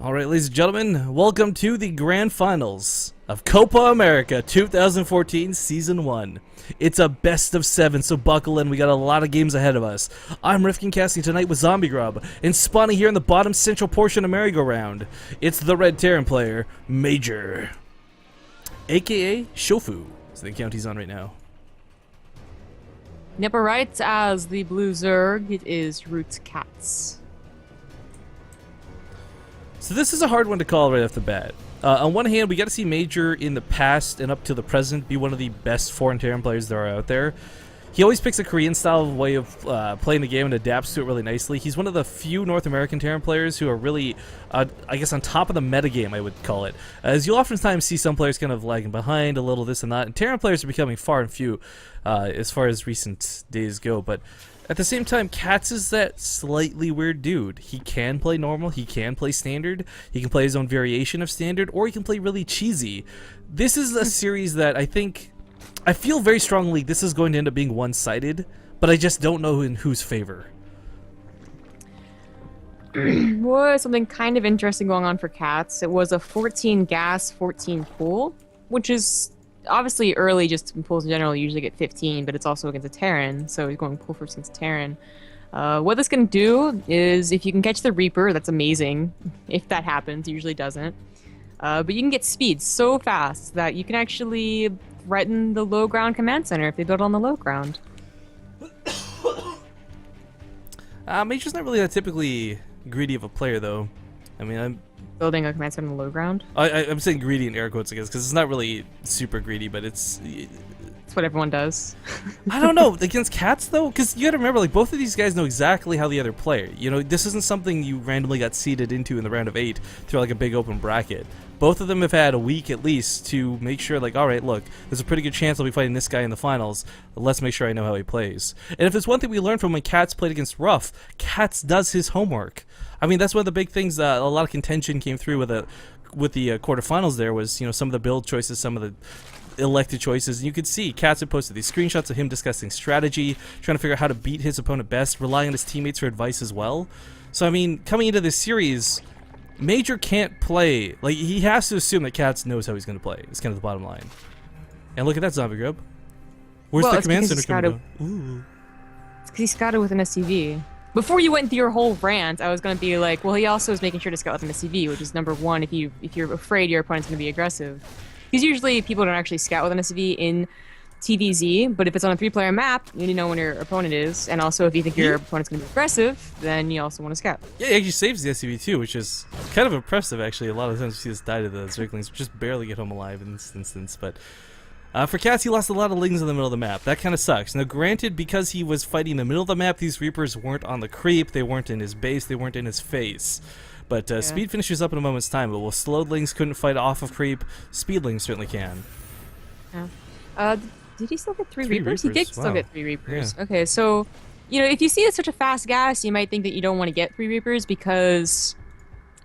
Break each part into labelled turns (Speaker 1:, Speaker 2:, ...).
Speaker 1: Alright, ladies and gentlemen, welcome to the grand finals of Copa America 2014 Season 1. It's a best of 7, so buckle in, we got a lot of games ahead of us. I'm Rifkin casting tonight with Zombie Grub, and spawning here in the bottom central portion of merry-go-round, it's the Red Terran player, Major, aka Shofu. So the account he's on right now.
Speaker 2: Yep, right, as the blue Zerg, it is Root Catz.
Speaker 1: So this is a hard one to call right off the bat. On one hand, we got to see Major in the past and up to the present be one of the best foreign Terran players there are out there. He always picks a Korean style way of playing the game and adapts to it really nicely. He's one of the few North American Terran players who are really, I guess, on top of the metagame, I would call it. As you'll oftentimes see some players kind of lagging behind a little this and that, and Terran players are becoming far and few as far as recent days go, but at the same time, Catz is that slightly weird dude. He can play normal, he can play standard, he can play his own variation of standard, or he can play really cheesy. This is a series that I feel very strongly this is going to end up being one-sided, but I just don't know in whose favor.
Speaker 2: Was something kind of interesting going on for Catz. It was a 14 gas, 14 pool, which is obviously early. Just in pools in general, you usually get 15, but it's also against a Terran, so he's going pool first against a Terran. What this can do is, if you can catch the Reaper, that's amazing. If that happens, it usually doesn't. But you can get speed so fast that you can actually threaten the low ground command center if they build on the low ground.
Speaker 1: Major's not really that typically greedy of a player, though. I mean, I'm
Speaker 2: building a command center on the low ground.
Speaker 1: I'm saying greedy in air quotes, I guess, because it's not really super greedy, but it's
Speaker 2: what everyone does.
Speaker 1: I don't know, against Catz though, because you gotta remember, like, both of these guys know exactly how the other player. You know, this isn't something you randomly got seeded into in the round of 8 through like a big open bracket. Both of them have had a week at least to make sure, like, alright, look, there's a pretty good chance I'll be fighting this guy in the finals, but let's make sure I know how he plays. And if there's one thing we learned from when Catz played against Ruff, Catz does his homework. I mean, that's one of the big things, a lot of contention came through with the quarterfinals there was, you know, some of the build choices, some of the elected choices, and you could see Catz had posted these screenshots of him discussing strategy, trying to figure out how to beat his opponent best, relying on his teammates for advice as well. So, I mean, coming into this series, Major can't play, like, he has to assume that Catz knows how he's going to play. It's kind of the bottom line. And look at that, Zombie Grub. Where's the command center coming from? Ooh.
Speaker 2: It's because he scouted with an SCV. Before you went into your whole rant, I was going to be like, well, he also is making sure to scout with an SCV, which is number one if you're afraid your opponent's going to be aggressive. Because usually people don't actually scout with an SCV in TVZ, but if it's on a 3-player map, you need to know when your opponent is, and also if you think your opponent's going to be aggressive, then you also want to scout.
Speaker 1: Yeah, he actually saves the SCV too, which is kind of impressive actually. A lot of times you see this die to the Zerglings, just barely get home alive in this instance, but for Catz, he lost a lot of Lings in the middle of the map. That kind of sucks. Now granted, because he was fighting in the middle of the map, these Reapers weren't on the creep, they weren't in his base, they weren't in his face. But speed finishes up in a moment's time, but while Slowedlings couldn't fight off of creep, Speedlings certainly can.
Speaker 2: Yeah. Did he still get 3 Reapers? He did still get 3 Reapers.
Speaker 1: Yeah.
Speaker 2: Okay, so, you know, if you see it's such a fast gas, you might think that you don't want to get 3 Reapers because,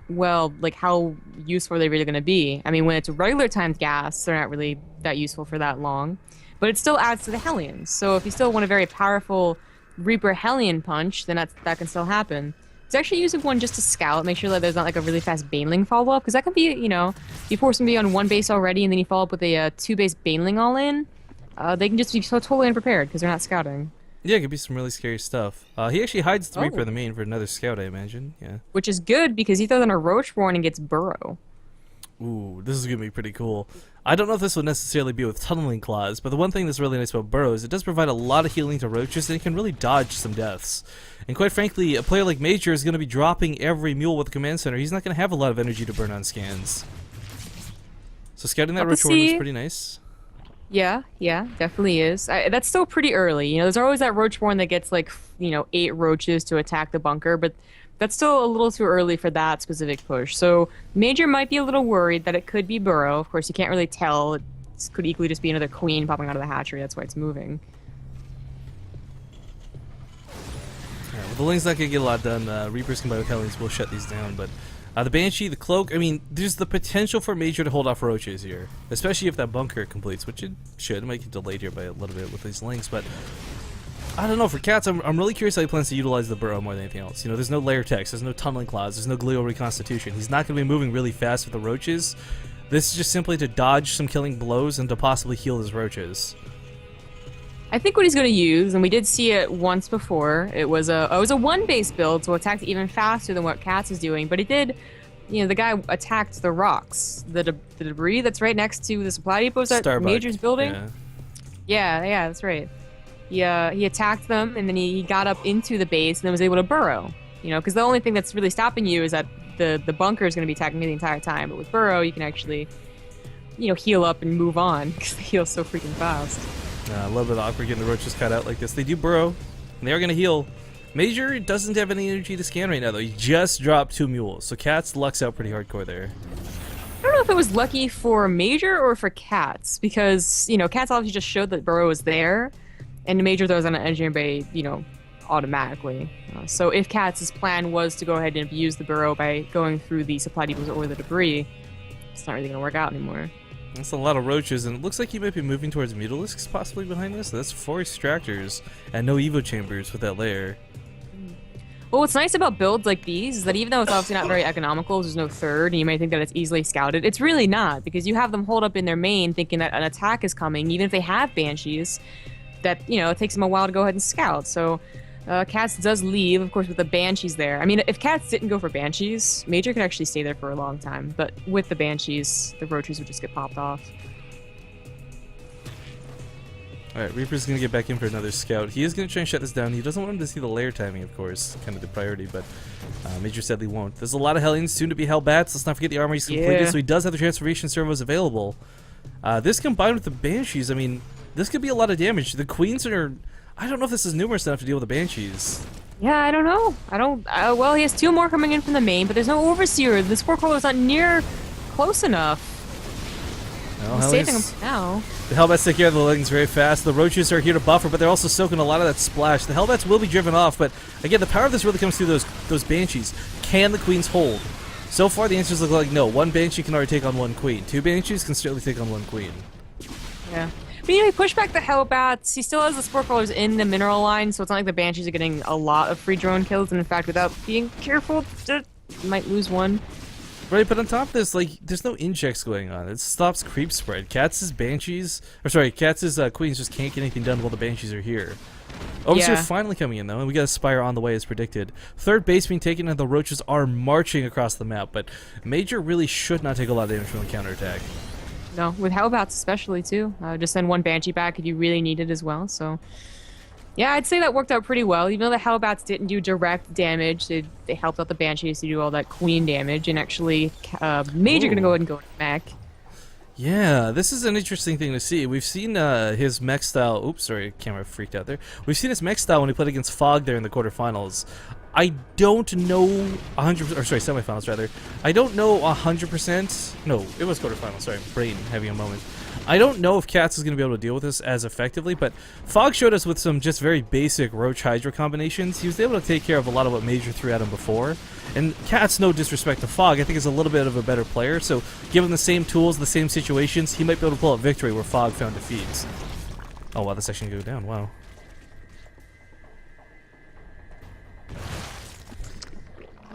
Speaker 2: well, like, how useful are they really going to be? I mean, when it's a regular timed gas, they're not really that useful for that long. But it still adds to the Hellions. So if you still want a very powerful Reaper Hellion punch, then that can still happen. It's actually using one just to scout, make sure that there's not like a really fast Baneling follow-up, because that can be, you know, you force somebody on 1 base already and then you follow up with a 2-base Baneling all-in, they can just be so totally unprepared because they're not scouting. Yeah,
Speaker 1: it could be some really scary stuff. He actually hides the Reaper in the main for another scout, I imagine. Yeah. Which
Speaker 2: is good because he throws in a Roachborn and gets Burrow.
Speaker 1: Ooh, this is going to be pretty cool. I don't know if this will necessarily be with Tunneling Claws, but the one thing that's really nice about Burrow is it does provide a lot of healing to Roaches, and it can really dodge some deaths. And quite frankly, a player like Major is going to be dropping every mule with the command center. He's not going to have a lot of energy to burn on scans. So scouting that Roachborn is pretty nice.
Speaker 2: Yeah, definitely is. That's still pretty early. You know, there's always that Roachborn that gets, like, you know, 8 roaches to attack the bunker, but that's still a little too early for that specific push. So Major might be a little worried that it could be Burrow. Of course, you can't really tell. It could equally just be another queen popping out of the hatchery. That's why it's moving.
Speaker 1: Alright, well, the Ling's not going to get a lot done. Reapers combined with Hellions will shut these down, but the Banshee, the Cloak, I mean, there's the potential for Major to hold off Roaches here, especially if that bunker completes, which it should. It might get delayed here by a little bit with these Lings, but I don't know, for Catz, I'm really curious how he plans to utilize the burrow more than anything else. You know, there's no layer text, there's no tunneling claws, there's no glial reconstitution. He's not going to be moving really fast with the roaches. This is just simply to dodge some killing blows and to possibly heal his roaches.
Speaker 2: I think what he's going to use, and we did see it once before, it was a one-base build, so attacked even faster than what Catz is doing, but it did, you know, the guy attacked the rocks, the debris that's right next to the supply depots that Major's building. Yeah, that's right. He attacked them, and then he got up into the base, and then was able to burrow. You know, because the only thing that's really stopping you is that the bunker is going to be attacking you the entire time, but with burrow, you can actually, you know, heal up and move on, because they heal so freaking fast.
Speaker 1: A little bit awkward getting the roaches cut out like this. They do burrow, and they are going to heal. Major doesn't have any energy to scan right now, though. He just dropped 2 mules, so Catz lucks out pretty hardcore there.
Speaker 2: I don't know if it was lucky for Major or for Catz, because, you know, Catz obviously just showed that burrow was there, and Major throws on an engineer bay, you know, automatically. So if Catz's plan was to go ahead and abuse the burrow by going through the supply depots or the debris, it's not really going to work out anymore.
Speaker 1: That's a lot of roaches, and it looks like he might be moving towards Mutalisks possibly behind this. That's 4 extractors and no evo chambers with that layer.
Speaker 2: Well, what's nice about builds like these is that even though it's obviously not very economical, there's no third, and you might think that it's easily scouted, it's really not, because you have them hold up in their main thinking that an attack is coming, even if they have banshees, that, you know, it takes them a while to go ahead and scout. So Catz does leave, of course, with the banshees there. I mean, if Catz didn't go for banshees, Major could actually stay there for a long time, but with the banshees, the roaches would just get popped off.
Speaker 1: Alright, Reaper's going to get back in for another scout. He is going to try and shut this down. He doesn't want him to see the layer timing, of course, kind of the priority, but Major sadly won't. There's a lot of Hellions, soon to be Hellbats. Let's not forget the armor he's completed, so he does have the transformation servos available. This combined with the banshees, I mean, this could be a lot of damage. The queens are... I don't know if this is numerous enough to deal with the banshees.
Speaker 2: Yeah, I don't know. Well, he has 2 more coming in from the main, but there's no overseer. The spore crawler is not near close enough.
Speaker 1: Well,
Speaker 2: He's saving them now.
Speaker 1: The Hellbats take care of the leggings very fast. The roaches are here to buffer, but they're also soaking a lot of that splash. The Hellbats will be driven off, but again, the power of this really comes through those banshees. Can the queens hold? So far, the answers look like no. 1 banshee can already take on 1 queen. 2 banshees can certainly take on 1 queen.
Speaker 2: Yeah. But you know, he pushed back the Hellbats. He still has the spore crawlers in the mineral line, so it's not like the banshees are getting a lot of free drone kills. And in fact, without being careful, you might lose 1.
Speaker 1: Right, but on top of this, like, there's no injects going on. It stops creep spread. Catz's queens just can't get anything done while the banshees are here. Overseer finally coming in, though, and we got a Spire on the way as predicted. 3rd base being taken, and the roaches are marching across the map, but Major really should not take a lot of damage from the counterattack.
Speaker 2: No, with Hellbats especially, too. Just send 1 Banshee back if you really need it as well, so... Yeah, I'd say that worked out pretty well. Even though the Hellbats didn't do direct damage, they helped out the Banshees to do all that queen damage, and actually, Major gonna go ahead and go with mech.
Speaker 1: Yeah, this is an interesting thing to see. We've seen his mech style... Oops, sorry, camera freaked out there. We've seen his mech style when he played against Fog there in the quarterfinals. I don't know 100%... Or sorry, semifinals, rather. I don't know 100%... No, it was quarterfinals, sorry. Brain having a moment. I don't know if Catz is going to be able to deal with this as effectively, but Fog showed us with some just very basic Roach Hydra combinations. He was able to take care of a lot of what Major threw at him before. And Catz, no disrespect to Fog, I think is a little bit of a better player, so given the same tools, the same situations, he might be able to pull out victory where Fog found defeats. Oh wow, this section go down, wow.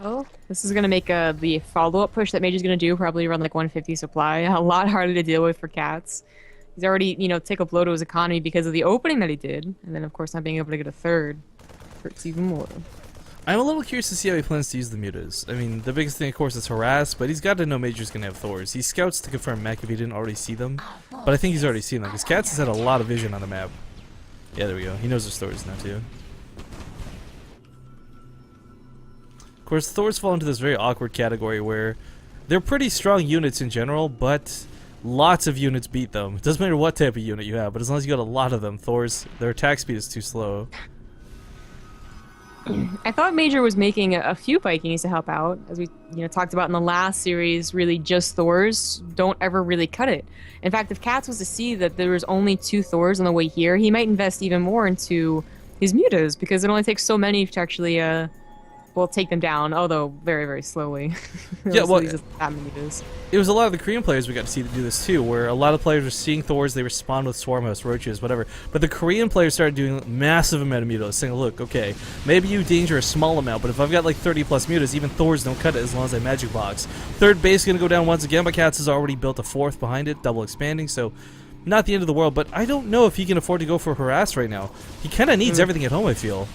Speaker 2: Oh, this is going to make the follow-up push that Major's going to do, probably around like 150 supply. A lot harder to deal with for Catz. He's already, you know, take a blow to his economy because of the opening that he did. And then, of course, not being able to get a 3rd hurts even more.
Speaker 1: I'm a little curious to see how he plans to use the mutas. I mean, the biggest thing, of course, is harass, but he's got to know Major's going to have Thors. He scouts to confirm mech if he didn't already see them. But I think he's already seen them, because Catz has had a lot of vision on the map. Yeah, there we go. He knows there's Thors now, too. Of course, Thors fall into this very awkward category where they're pretty strong units in general, but lots of units beat them. It doesn't matter what type of unit you have, but as long as you got a lot of them, Thors, their attack speed is too slow.
Speaker 2: I thought Major was making a few Vikings to help out. As we talked about in the last series, really just Thors don't ever really cut it. In fact, if Catz was to see that there was only 2 Thors on the way here, he might invest even more into his mutas, because it only takes so many to actually will take them down, although very, very slowly.
Speaker 1: Yeah, well,
Speaker 2: Just that many meters.
Speaker 1: it was a lot of the Korean players we got to see do this too, where a lot of players were seeing Thors, they respond with Swarmhouse, Roaches, whatever. But the Korean players started doing massive amount of mutas, saying, look, okay, maybe you danger a small amount, but if I've got like 30 plus mutas, even Thors don't cut it as long as I magic box. Third base gonna go down once again, but Catz has already built a fourth behind it, double expanding, so not the end of the world, but I don't know if he can afford to go for harass right now. He kinda needs everything at home, I feel.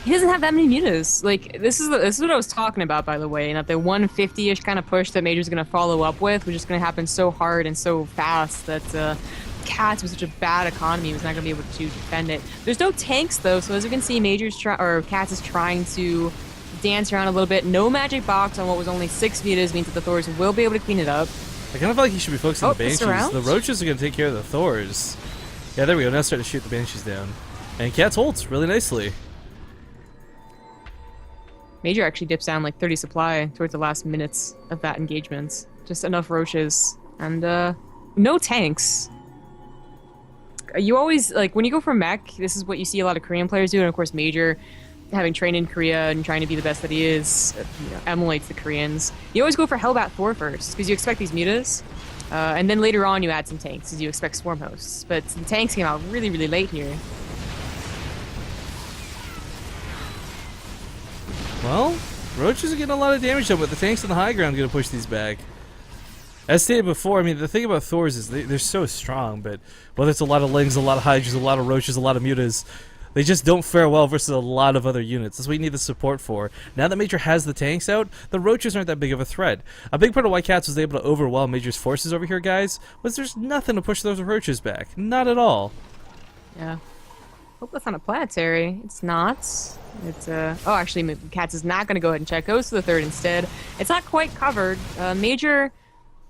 Speaker 2: He doesn't have that many mutas. Like, this is what I was talking about, by the way, and that the 150-ish kind of push that Major's going to follow up with was just going to happen so hard and so fast that Catz with such a bad economy was not going to be able to defend it. There's no tanks, though, so as you can see, Catz is trying to dance around a little bit. No magic box on what was only 6 mutas means that the Thors will be able to clean it up.
Speaker 1: I kind of feel like he should be focusing on the Banshees.
Speaker 2: Surround?
Speaker 1: The Roaches are going to take care of the Thors. Yeah, there we go. Now start to shoot the Banshees down. And Catz holds really nicely.
Speaker 2: Major actually dips down like 30 supply towards the last minutes of that engagement. Just enough roaches and no tanks. You always, like, when you go for mech, this is what you see a lot of Korean players do, and of course Major, having trained in Korea and trying to be the best that he is, emulates the Koreans. You always go for Hellbat Thor first, because you expect these mutas, and then later on you add some tanks, because you expect Swarm Hosts. But the tanks came out really, really late here.
Speaker 1: Well, Roaches are getting a lot of damage done, but the tanks on the high ground are going to push these back. As stated before, I mean, the thing about Thors is they're so strong, but whether it's a lot of Lings, a lot of Hydras, a lot of Roaches, a lot of Mutas, they just don't fare well versus a lot of other units. That's what you need the support for. Now that Major has the tanks out, the Roaches aren't that big of a threat. A big part of why Catz was able to overwhelm Major's forces over here, guys, was there's nothing to push those Roaches back. Not at all.
Speaker 2: Yeah. Hope that's not a planetary. It's not. It's oh, actually, Catz is not going to go ahead and check. Goes to the third instead. It's not quite covered. Major,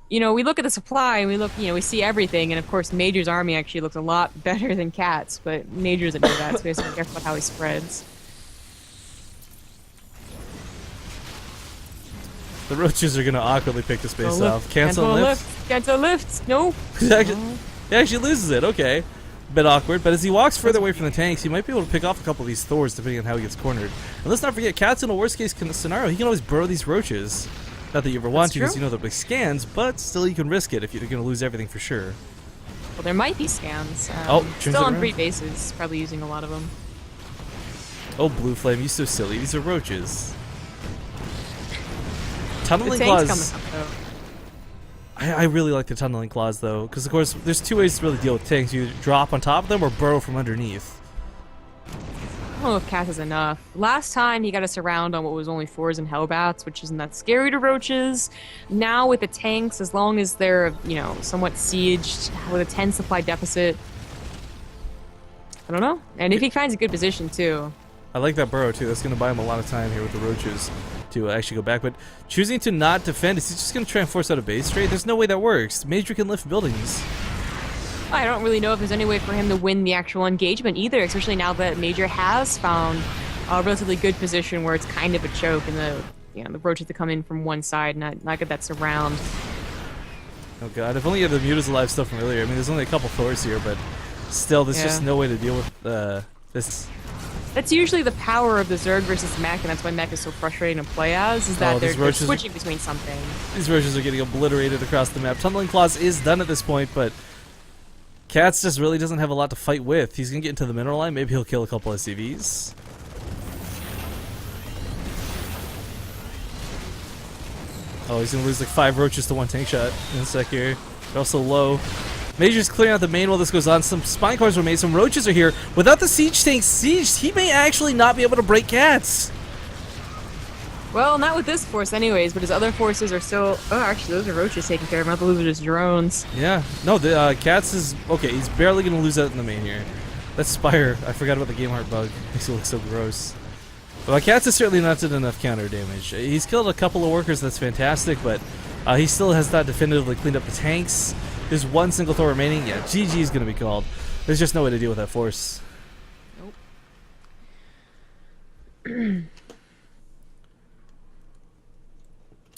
Speaker 2: you know, we look at the supply and we look, you know, we see everything, and of course, Major's army actually looks a lot better than Catz, but Major doesn't know that, so we have to be careful about how he spreads.
Speaker 1: The Roaches are going to awkwardly pick the space off. Cancel lift.
Speaker 2: Cancel lift. No.
Speaker 1: He actually loses it. Okay. Bit awkward, but as he walks further away from the tanks, he might be able to pick off a couple of these Thors depending on how he gets cornered. And let's not forget, Catz in a worst case scenario, he can always burrow these Roaches. Not that you ever want to, because you know they'll be scans, but still you can risk it if you're going to lose everything for sure.
Speaker 2: Well, there might be scans. Still on 3 bases, probably using a lot of them.
Speaker 1: Oh, Blue Flame, you're so silly. These are Roaches. Tunneling
Speaker 2: the
Speaker 1: Claws.
Speaker 2: tank's coming up, though.
Speaker 1: I really like the Tunneling Claws, though, because, of course, there's 2 ways to really deal with tanks. You either drop on top of them or burrow from underneath.
Speaker 2: I don't know if Catz is enough. Last time he got us around on what was only 4s and Hellbats, which isn't that scary to Roaches. Now with the tanks, as long as they're, you know, somewhat sieged with a 10 supply deficit, I don't know. And if he finds a good position, too.
Speaker 1: I like that burrow, too. That's going to buy him a lot of time here with the Roaches to actually go back. But choosing to not defend, is he just going to try and force out a base trade? There's no way that works. Major can lift buildings.
Speaker 2: I don't really know if there's any way for him to win the actual engagement either, especially now that Major has found a relatively good position where it's kind of a choke and the Roaches to come in from one side, not get that surround.
Speaker 1: Oh god, if only you had the Mutas alive stuff from earlier. I mean, there's only a couple Thors here, but still, there's just no way to deal with this.
Speaker 2: That's usually the power of the Zerg versus Mech, and that's why Mech is so frustrating to play as, is that they're switching between something.
Speaker 1: These Roaches are getting obliterated across the map. Tunneling Claws is done at this point, but Catz just really doesn't have a lot to fight with. He's going to get into the mineral line. Maybe he'll kill a couple SCVs. Oh, he's going to lose like 5 Roaches to 1 tank shot in a sec here. They're also low. Major's clearing out the main while this goes on. Some Spine Cores were made. Some Roaches are here. Without the Siege tank sieged, he may actually not be able to break Catz.
Speaker 2: Well, not with this force anyways, but his other forces are still... Oh, actually, those are Roaches taking care of him. Not the losers, just drones.
Speaker 1: Yeah. No, the Catz is... Okay, he's barely going to lose out in the main here. That Spire, I forgot about the game heart bug. Makes it look so gross. Well, Catz has certainly not done enough counter damage. He's killed a couple of workers, that's fantastic, but he still has not definitively cleaned up the tanks. There's 1 single Thor remaining. Yeah, GG is going to be called. There's just no way to deal with that force.
Speaker 2: Nope.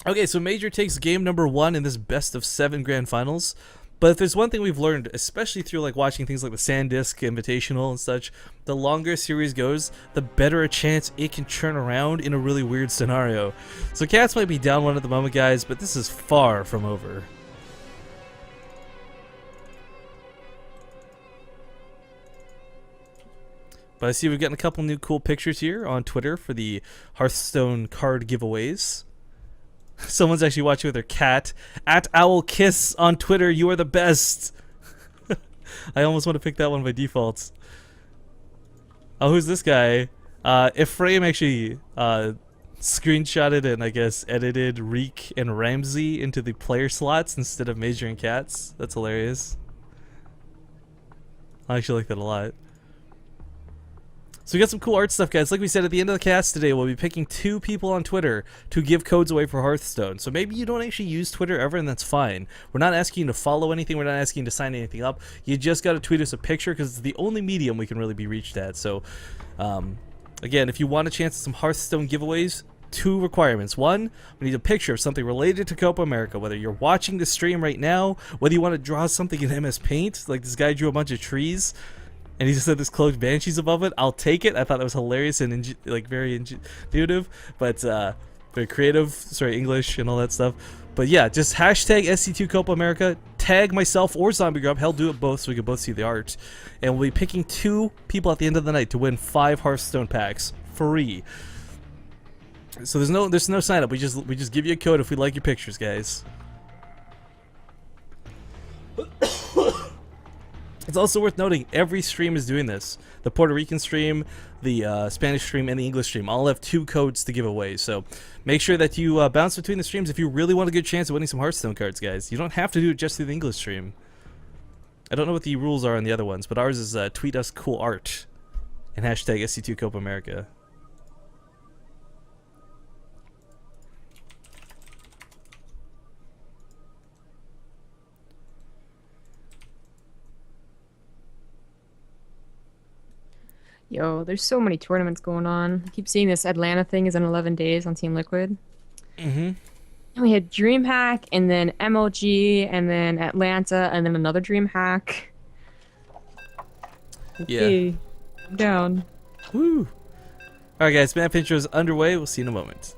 Speaker 1: Okay, so Major takes game number 1 in this best of 7 grand finals. But if there's one thing we've learned, especially through like watching things like the SanDisk Invitational and such, the longer a series goes, the better a chance it can turn around in a really weird scenario. So Catz might be down one at the moment, guys, but this is far from over. But I see we've gotten a couple new cool pictures here on Twitter for the Hearthstone card giveaways. Someone's actually watching with their cat. At OwlKiss on Twitter, you are the best. I almost want to pick that one by default. Oh, who's this guy? Ephraim actually screenshotted and I guess edited Reek and Ramsey into the player slots instead of Major and Catz. That's hilarious. I actually like that a lot. So we got some cool art stuff, guys. Like we said at the end of the cast today, we'll be picking 2 people on Twitter to give codes away for Hearthstone. So maybe you don't actually use Twitter ever, and that's fine. We're not asking you to follow anything. We're not asking you to sign anything up. You just got to tweet us a picture because it's the only medium we can really be reached at. So, again, if you want a chance at some Hearthstone giveaways, 2 requirements. 1, we need a picture of something related to Copa America, whether you're watching the stream right now, whether you want to draw something in MS Paint, like this guy drew a bunch of trees, and he just said this cloaked banshees above it. I'll take it. I thought that was hilarious and like very intuitive, but very creative. Sorry, English and all that stuff. But yeah, just hashtag SC2 Copa America. Tag myself or Zombie Grub. Hell, do it both so we can both see the art. And we'll be picking 2 people at the end of the night to win 5 Hearthstone packs free. So there's no sign up. We just give you a code if we like your pictures, guys. It's also worth noting every stream is doing this. The Puerto Rican stream, the Spanish stream, and the English stream all have 2 codes to give away. So make sure that you bounce between the streams if you really want a good chance of winning some Hearthstone cards, guys. You don't have to do it just through the English stream. I don't know what the rules are on the other ones, but ours is tweet us cool art and hashtag SC2 Copa America.
Speaker 2: Yo, there's so many tournaments going on. I keep seeing this Atlanta thing is in 11 days on Team Liquid.
Speaker 1: Mm-hmm.
Speaker 2: And we had DreamHack, and then MLG, and then Atlanta, and then another DreamHack. Okay,
Speaker 1: Yeah.
Speaker 2: I'm down.
Speaker 1: Woo! Alright, guys, map intro is underway. We'll see you in a moment.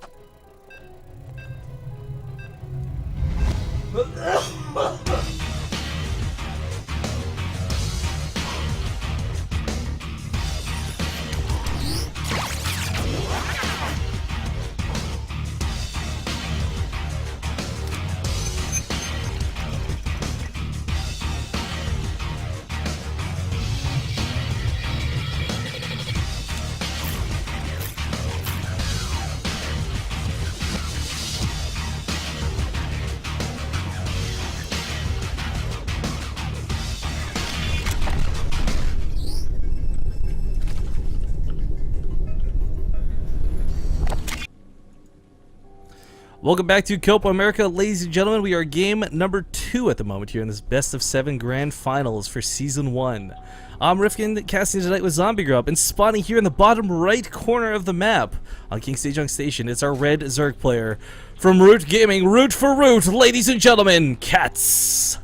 Speaker 1: Welcome back to Copa America, ladies and gentlemen. We are game number 2 at the moment here in this best of 7 grand finals for season 1. I'm Rifkin, casting tonight with Zombie Grub, and spawning here in the bottom right corner of the map on King Sejong Station. It's our red Zerg player from Root Gaming, Root for Root, ladies and gentlemen, Catz.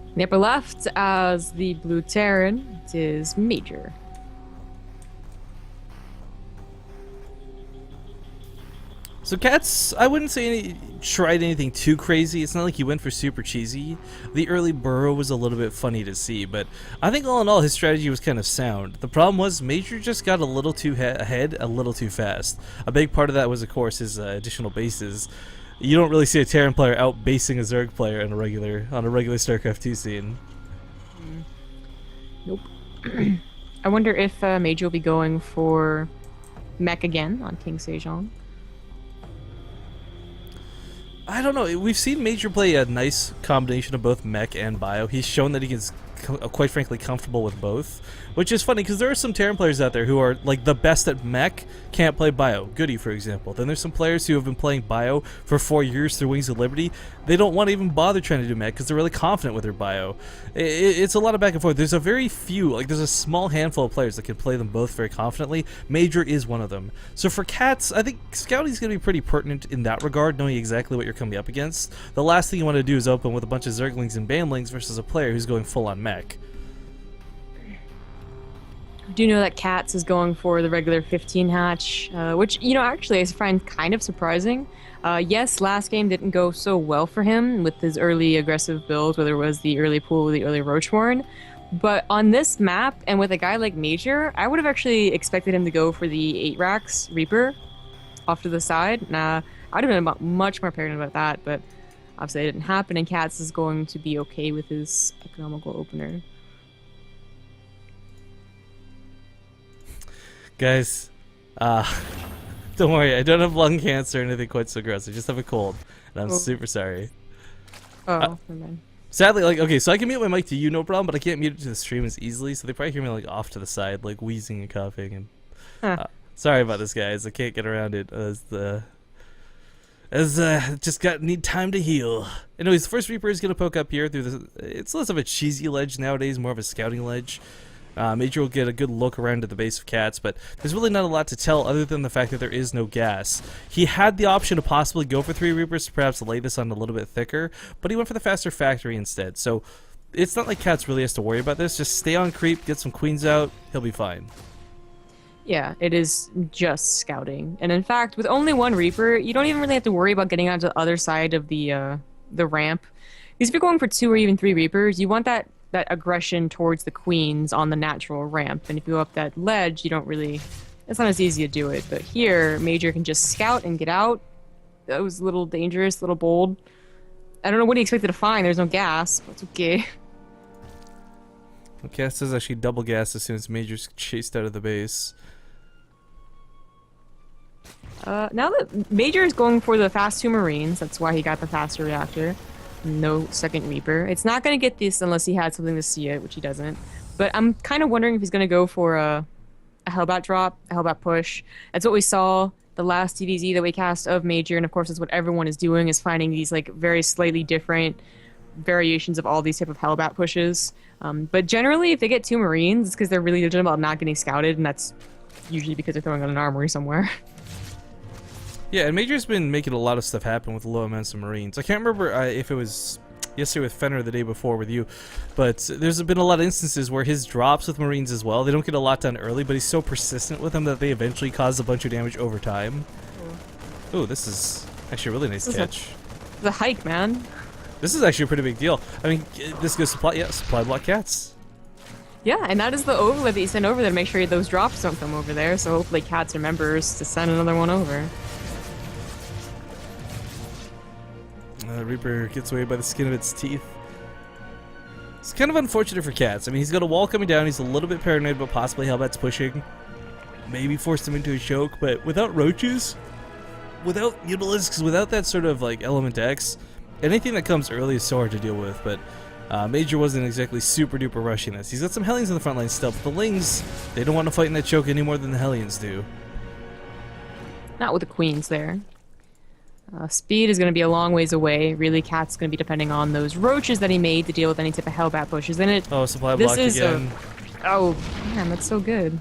Speaker 2: In the upper left, as the blue Terran, it is Major.
Speaker 1: So Catz, I wouldn't say tried anything too crazy. It's not like he went for super cheesy. The early burrow was a little bit funny to see, but I think all in all his strategy was kind of sound. The problem was Major just got a little too ahead, a little too fast. A big part of that was, of course, his additional bases. You don't really see a Terran player out basing a Zerg player on a regular StarCraft2 scene.
Speaker 2: Nope. I wonder if Major will be going for mech again on King Sejong.
Speaker 1: I don't know. We've seen Major play a nice combination of both mech and bio. He's shown that he can quite frankly comfortable with both, which is funny because there are some Terran players out there who are like the best at mech, can't play bio. Goody, for example. Then there's some players who have been playing bio for 4 years through Wings of Liberty. They don't want to even bother trying to do mech because they're really confident with their bio. It's a lot of back and forth. There's a very few, like there's a small handful of players that can play them both very confidently. Major is one of them. So for Catz, I think scouting is going to be pretty pertinent in that regard, knowing exactly what you're coming up against. The last thing you want to do is open with a bunch of Zerglings and Banelings versus a player who's going full on mech.
Speaker 2: I do know that Catz is going for the regular 15 hatch, which, you know, actually I find kind of surprising. Yes, last game didn't go so well for him with his early aggressive build, whether it was the early pool or the early Roachborn. But on this map, and with a guy like Major, I would have actually expected him to go for the 8 racks Reaper off to the side. Nah, I'd have been much more paranoid about that, but obviously it didn't happen, and Catz is going to be okay with his economical opener.
Speaker 1: Guys, don't worry, I don't have lung cancer or anything quite so gross. I just have a cold, and I'm super sorry.
Speaker 2: Oh, never mind.
Speaker 1: Sadly, like, okay, so I can mute my mic to you, no problem, but I can't mute it to the stream as easily, so they probably hear me, like, off to the side, like, wheezing and coughing, and... sorry about this, guys. I can't get around it need time to heal. Anyways, the first Reaper is going to poke up here through the... It's less of a cheesy ledge nowadays, more of a scouting ledge. Major will get a good look around to the base of Catz, but there's really not a lot to tell other than the fact that there is no gas. He had the option to possibly go for 3 Reapers to perhaps lay this on a little bit thicker, but he went for the faster factory instead. So it's not like Catz really has to worry about this. Just stay on creep, get some queens out, he'll be fine.
Speaker 2: Yeah, it is just scouting. And in fact, with only 1 Reaper, you don't even really have to worry about getting onto the other side of the ramp. Because if you're going for 2 or even 3 Reapers, you want that aggression towards the queens on the natural ramp. And if you go up that ledge, you don't really... It's not as easy to do it. But here, Major can just scout and get out. That was a little dangerous, a little bold. I don't know what he expected to find. There's no gas, but it's okay.
Speaker 1: Well, Catz is actually double gas as soon as Major's chased out of the base.
Speaker 2: Now that Major is going for the fast 2 Marines, that's why he got the faster reactor. No second Reaper. It's not going to get this unless he had something to see it, which he doesn't. But I'm kind of wondering if he's going to go for a Hellbat drop, a Hellbat push. That's what we saw the last TVZ that we cast of Major, and of course that's what everyone is doing, is finding these like very slightly different variations of all these type of Hellbat pushes. But generally, if they get 2 Marines, it's because they're really legitimate about not getting scouted, and that's usually because they're throwing on an armory somewhere.
Speaker 1: Yeah, and Major's been making a lot of stuff happen with low amounts of Marines. I can't remember if it was yesterday with Fenner or the day before with you, but there's been a lot of instances where his drops with Marines as well, they don't get a lot done early, but he's so persistent with them that they eventually cause a bunch of damage over time. Oh, this is actually a really nice catch.
Speaker 2: The hike, man.
Speaker 1: This is actually a pretty big deal. I mean, this goes supply block Catz.
Speaker 2: Yeah, and that is the overlay that you send over there to make sure those drops don't come over there, so hopefully Catz remembers to send another one over.
Speaker 1: Reaper gets away by the skin of its teeth. It's kind of unfortunate for Catz. I mean, he's got a wall coming down. He's a little bit paranoid about possibly Hellbat's pushing. Maybe forced him into a choke, but without roaches, without Utilisks, without that sort of like element X, anything that comes early is so hard to deal with. But Major wasn't exactly super duper rushing this. He's got some Hellions in the front line still, but the Lings, they don't want to fight in that choke any more than the Hellions do.
Speaker 2: Not with the queens there. Speed is going to be a long ways away. Really, Catz is going to be depending on those roaches that he made to deal with any type of Hellbat pushes. And
Speaker 1: supply block again.
Speaker 2: Oh man, that's so good.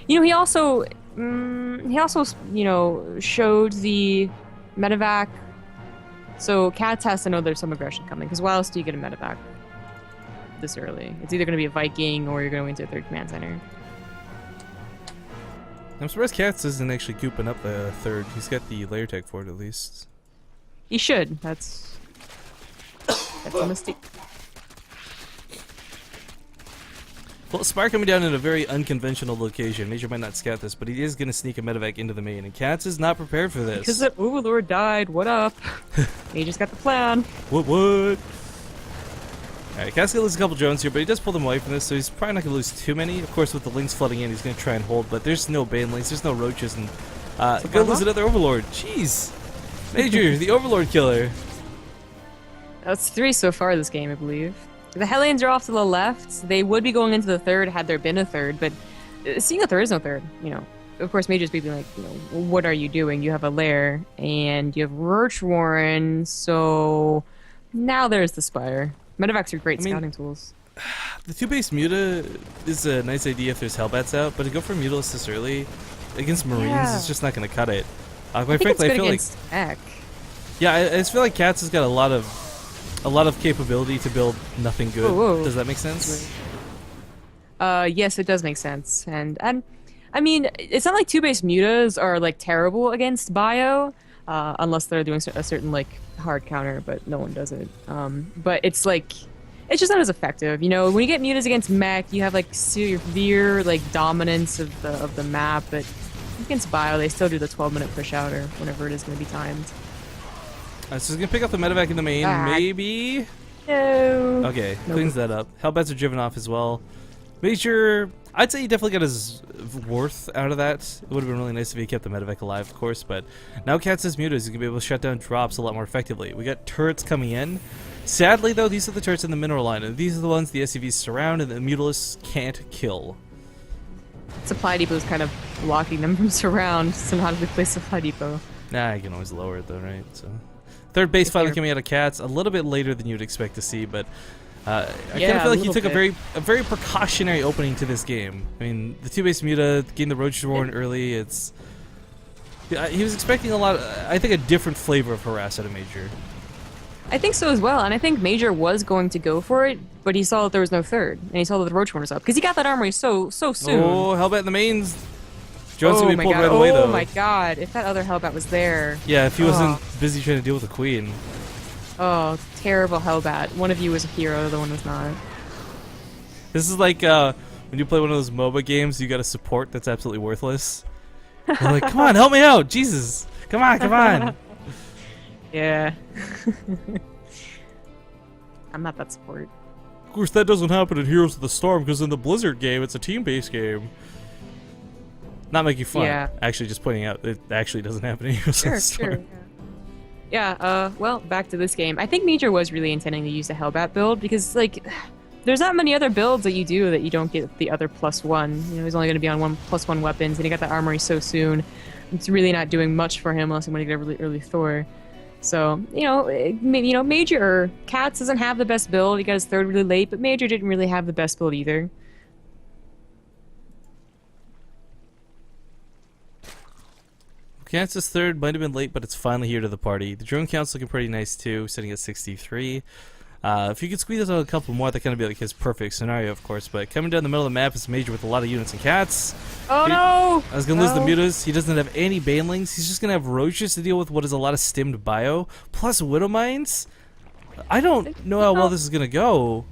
Speaker 2: You know, he also you know, showed the medevac. So Catz has to know there's some aggression coming, because why else do you get a medevac this early? It's either going to be a Viking or you're going into a 3rd command center.
Speaker 1: I'm surprised Catz isn't actually cooping up the 3rd. He's got the layer tech for it at least.
Speaker 2: He should. That's a mistake.
Speaker 1: Well, Spark coming down in a very unconventional location. Major might not scout this, but he is going to sneak a medevac into the main, and Catz is not prepared for this.
Speaker 2: Because the Overlord died. What up? Major's got the plan.
Speaker 1: What? Alright, Catz gonna lose a couple drones here, but he does pull them away from this, so he's probably not gonna lose too many. Of course, with the Lings flooding in, he's gonna try and hold, but there's no Banelings, there's no roaches, and gonna lose another Overlord. Jeez. Major, the Overlord killer.
Speaker 2: That's 3 so far this game, I believe. The Hellions are off to the left. They would be going into the third had there been a third, but seeing that there is no third, of course, Major's being like, what are you doing? You have a lair, and you have Roach Warren, so now there's the Spire. Medevacs are great scouting tools.
Speaker 1: The 2-base Muta is a nice idea if there's Hellbats out, but to go for Mutalisk this early against Marines is just not going to cut it. Quite frankly, I feel like
Speaker 2: Eck.
Speaker 1: Yeah, I just feel like Catz has got a lot of capability to build nothing good.
Speaker 2: Whoa.
Speaker 1: Does that make sense?
Speaker 2: Yes, it does make sense, and I mean, it's not like 2-base Mutas are like terrible against Bio, unless they're doing a certain like hard counter, but no one does it. But it's like. It's just not as effective, when you get mutas against mech, you have like severe like dominance of the map, but against bio they still do the 12-minute push out or whenever it is going to be timed.
Speaker 1: So he's gonna pick up the medevac in the main, maybe.
Speaker 2: No.
Speaker 1: Okay, cleans that up. Hellbats are driven off as well. Major, I'd say he definitely got his worth out of that. It would have been really nice if he kept the medevac alive, of course, but now Catz has mutas. He's gonna be able to shut down drops a lot more effectively. We got turrets coming in. Sadly, though, these are the turrets in the mineral line, and these are the ones the SCVs surround and the Mutalisks can't kill.
Speaker 2: Supply depot is kind of blocking them from surround, so how do we play supply depot?
Speaker 1: Nah, you can always lower it though, right? So, third base finally coming out of Catz, a little bit later than you'd expect to see, but I kind of feel like he took a very precautionary opening to this game. I mean, the 2-base Muta, getting the Roach Warren early, he was expecting a lot, I think a different flavor of harass out of Major.
Speaker 2: I think so as well, and I think Major was going to go for it, but he saw that there was no third, and he saw that the Roach Warren was up, because he got that armory so soon.
Speaker 1: Oh, Hellbat in the mains. Jones gonna be pulled right away, though.
Speaker 2: Oh my god, if that other Hellbat was there.
Speaker 1: Yeah, if he wasn't busy trying to deal with the Queen.
Speaker 2: Oh, terrible Hellbat. One of you was a hero, the other one was not.
Speaker 1: This is like when you play one of those MOBA games, you got a support that's absolutely worthless. You're like, come on, help me out, Jesus. Come on.
Speaker 2: Yeah. I'm not that support.
Speaker 1: Of course, that doesn't happen in Heroes of the Storm, because in the Blizzard game, it's a team-based game. Not making fun.
Speaker 2: Yeah.
Speaker 1: Actually, just pointing out it actually doesn't happen in Heroes of the Storm.
Speaker 2: Sure. Yeah, well, back to this game. I think Major was really intending to use the Hellbat build, because, like, there's not many other builds that you do that you don't get the other +1. He's only going to be on 1+1 weapons, and he got that armory so soon. It's really not doing much for him unless I'm going to get a really early Thor. So, Major, Catz doesn't have the best build. He got his third really late, but Major didn't really have the best build either.
Speaker 1: Katz's third might have been late, but it's finally here to the party. The drone count's looking pretty nice too, sitting at 63. If you could squeeze out a couple more, that kind of be like his perfect scenario, of course. But coming down the middle of the map is Major with a lot of units and Catz.
Speaker 2: Oh no!
Speaker 1: I was gonna lose the mutas. He doesn't have any banelings. He's just gonna have roaches to deal with what is a lot of stimmed bio, plus widow mines. I don't know how well this is gonna go.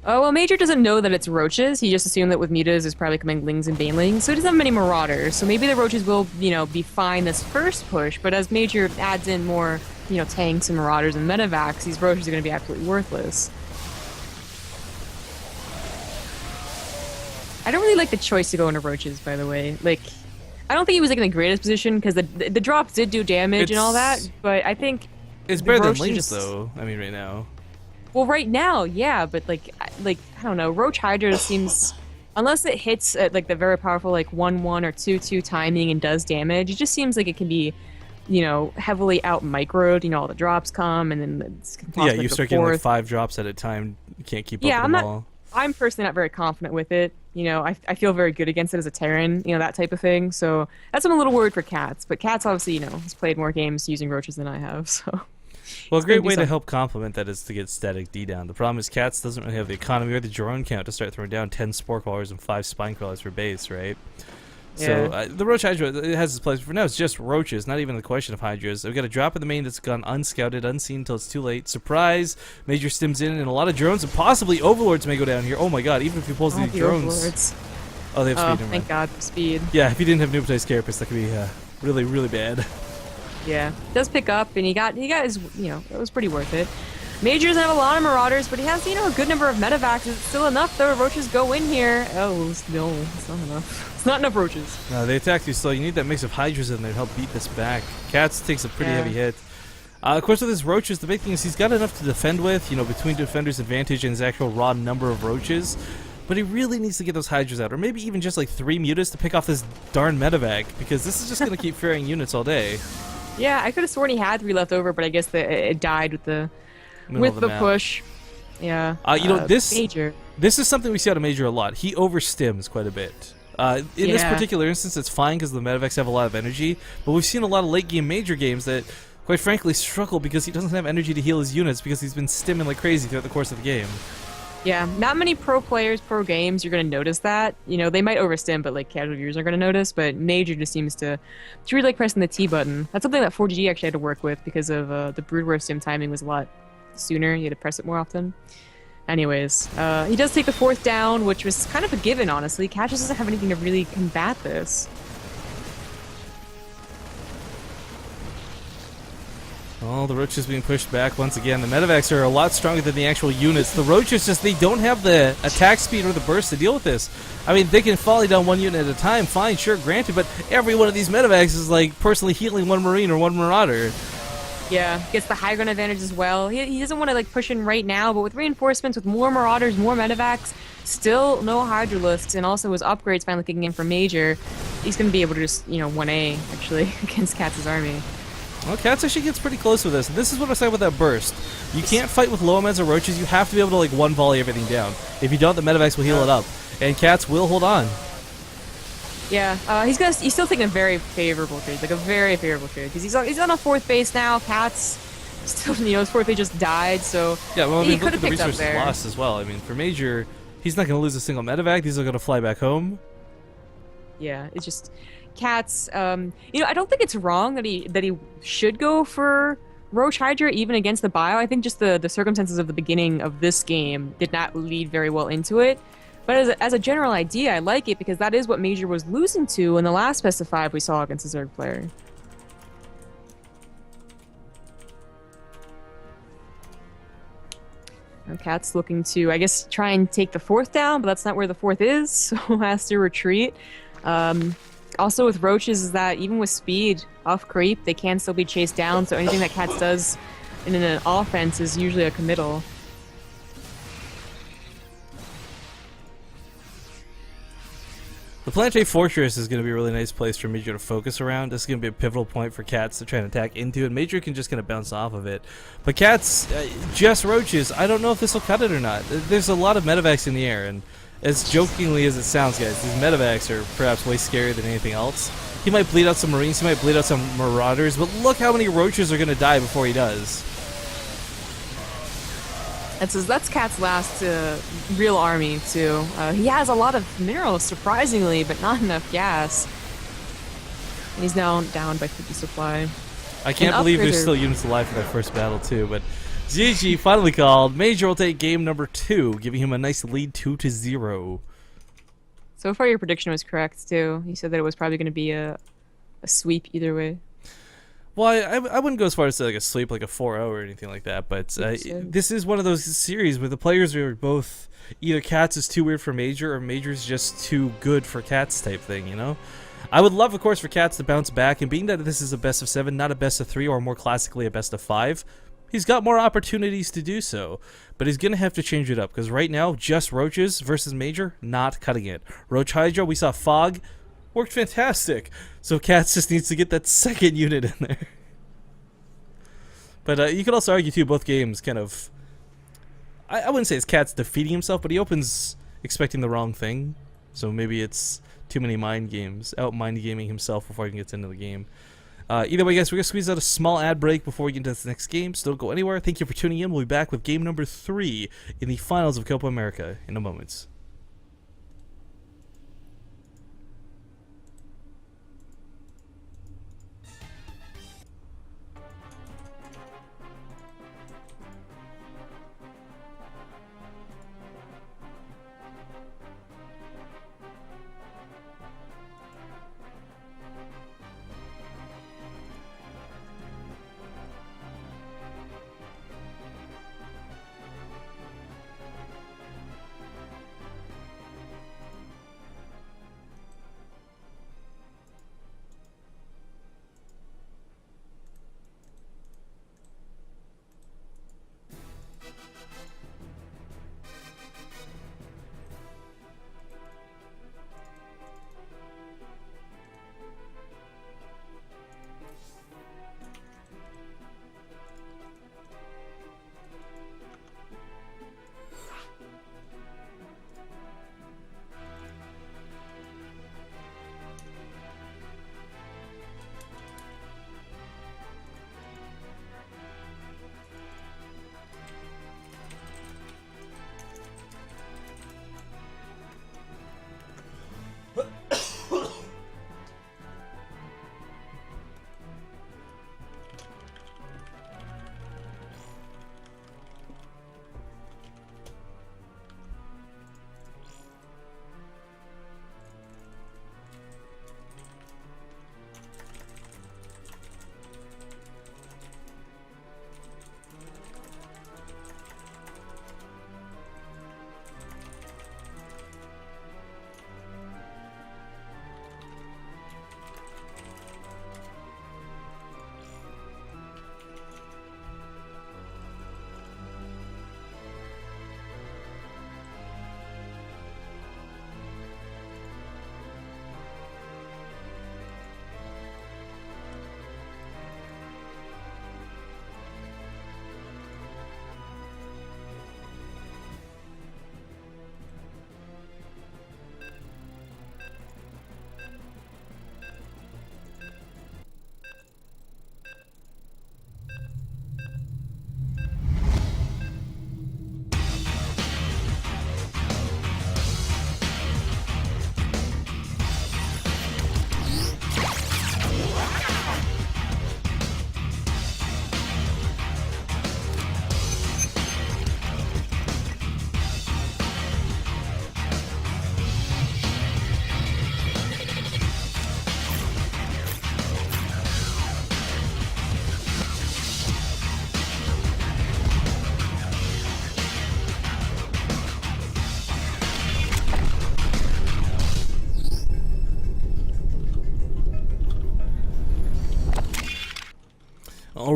Speaker 2: Oh, well, Major doesn't know that it's roaches. He just assumed that with mutas is probably coming lings and banelings, so he doesn't have many marauders. So maybe the roaches will, be fine this first push, but as Major adds in more, tanks and marauders and medevacs, these roaches are going to be absolutely worthless. I don't really like the choice to go into roaches, by the way. Like, I don't think he was in the greatest position, because the drops did do damage and all that, but I think
Speaker 1: it's better than lings, though. I mean, right now.
Speaker 2: Well, right now, yeah, but like I don't know. Roach Hydra seems, unless it hits at the very powerful 1/1 or 2/2 timing and does damage, it just seems like it can be, heavily out microed. All the drops come and then it's
Speaker 1: you start getting 5 drops at a time. You can't keep up with them all.
Speaker 2: I'm personally not very confident with it. I feel very good against it as a Terran, that type of thing. So that's I'm a little worried for Catz. But Catz obviously, has played more games using roaches than I have. So.
Speaker 1: Well, a great way to help complement that is to get static D down. The problem is Catz doesn't really have the economy or the drone count to start throwing down 10 spore crawlers and 5 spine crawlers for base, right? Yeah. So the Roach Hydra, it has its place. For now, it's just roaches, not even the question of Hydras. We've got a drop in the main that's gone unscouted, unseen until it's too late. Surprise! Major stims in, and a lot of drones, and possibly Overlords may go down here. Oh my god, even if he pulls these drones.
Speaker 2: Overlords.
Speaker 1: Oh, they have speed.
Speaker 2: Thank god for speed.
Speaker 1: Yeah, if he didn't have Nubitized Carapace, that could be really, really bad.
Speaker 2: Yeah, it does pick up, and he got his, that was pretty worth it. Major doesn't have a lot of marauders, but he has, a good number of medevacs. It's still enough, though. Roaches go in here. Oh, no, it's not enough. It's not enough roaches.
Speaker 1: No, they attack you slow. You need that mix of Hydras in there to help beat this back. Catz takes a pretty heavy hit. Of course, with his roaches, the big thing is he's got enough to defend with, you know, between defender's advantage and his actual raw number of roaches. But he really needs to get those Hydras out, or maybe even just like 3 mutas to pick off this darn medevac, because this is just going to keep ferrying units all day.
Speaker 2: Yeah, I could have sworn he had 3 left over, but I guess it died with the push. Yeah.
Speaker 1: You know,
Speaker 2: Major.
Speaker 1: This is something we see out of Major a lot. He overstims quite a bit. In this particular instance, it's fine because the medevacs have a lot of energy, but we've seen a lot of late game Major games that, quite frankly, struggle because he doesn't have energy to heal his units because he's been stimming like crazy throughout the course of the game.
Speaker 2: Yeah, not many pro players, pro games, you're going to notice that. You know, they might overstim, but like casual viewers are going to notice. But Major just seems to really like pressing the T button. That's something that 4GG actually had to work with because of the Brood War stim timing was a lot sooner. You had to press it more often. Anyways, he does take the 4th down, which was kind of a given, honestly. Catz doesn't have anything to really combat this.
Speaker 1: Oh, the roaches being pushed back once again. The medevacs are a lot stronger than the actual units. The roaches just, they don't have the attack speed or the burst to deal with this. I mean, they can volley down 1 unit at a time, fine, sure, granted, but every one of these medevacs is like personally healing 1 Marine or 1 Marauder.
Speaker 2: Yeah, gets the high ground advantage as well. He doesn't want to like push in right now, but with reinforcements, with more Marauders, more medevacs, still no Hydralisks, and also his upgrades finally kicking in for Major, he's going to be able to just, you know, 1A, actually, against Katz's army.
Speaker 1: Well, Catz actually gets pretty close with this. This is what I said with that burst. You can't fight with low amounts of roaches. You have to be able to like 1 volley everything down. If you don't, the medevacs will heal it up, and Catz will hold on.
Speaker 2: Yeah, he's still taking a very favorable trade, like a very favorable trade, because he's on a 4th base now. Catz still, you know, his 4th base just died, so
Speaker 1: yeah. Well, I mean,
Speaker 2: he could
Speaker 1: look
Speaker 2: have
Speaker 1: at the
Speaker 2: picked up
Speaker 1: resources
Speaker 2: there.
Speaker 1: lost as well. I mean, for Major, he's not going to lose a single medevac. These are going to fly back home.
Speaker 2: Yeah, it's just Catz. You know, I don't think it's wrong that he should go for Roach Hydra even against the bio. I think just the circumstances of the beginning of this game did not lead very well into it. But as a general idea, I like it because that is what Major was losing to in the last best of 5 we saw against the Zerg player. And Catz looking to, I guess, try and take the 4th down, but that's not where the 4th is, so has to retreat. Also with roaches is that even with speed off creep, they can still be chased down, so anything that Catz does in an offense is usually a committal.
Speaker 1: The Planetary Fortress is going to be a really nice place for Major to focus around. This is going to be a pivotal point for Catz to try and attack into, and Major can just kind of bounce off of it. But Catz, just roaches, I don't know if this will cut it or not. There's a lot of medevacs in the air, and as jokingly as it sounds, guys, these medevacs are perhaps way scarier than anything else. He might bleed out some Marines, he might bleed out some Marauders, but look how many roaches are going to die before he does.
Speaker 2: That's Catz's last real army, too. He has a lot of minerals, surprisingly, but not enough gas. And he's now down by 50 supply.
Speaker 1: I can't believe there's still units alive for that first battle, too, but GG finally called. Major will take game number 2, giving him a nice lead 2-0.
Speaker 2: So far, your prediction was correct, too. You said that it was probably going to be a sweep either way.
Speaker 1: Well, I wouldn't go as far as to like a sweep, like a 4-0 or anything like that, but this is one of those series where the players are both either Catz is too weird for Major or Major's just too good for Catz type thing, you know? I would love, of course, for Catz to bounce back, and being that this is a best of 7, not a best of 3, or more classically a best of 5, he's got more opportunities to do so, but he's going to have to change it up, because right now, just Roaches versus Major, not cutting it. Roach Hydra, we saw Fog, worked fantastic. So Catz just needs to get that second unit in there. But you could also argue, too, both games kind of... I wouldn't say it's Catz defeating himself, but he opens expecting the wrong thing. So maybe it's too many mind games, out-mind gaming himself before he gets into the game. Either way, guys, we're going to squeeze out a small ad break before we get into this next game, so don't go anywhere. Thank you for tuning in. We'll be back with game number 3 in the finals of Copa America in a moment.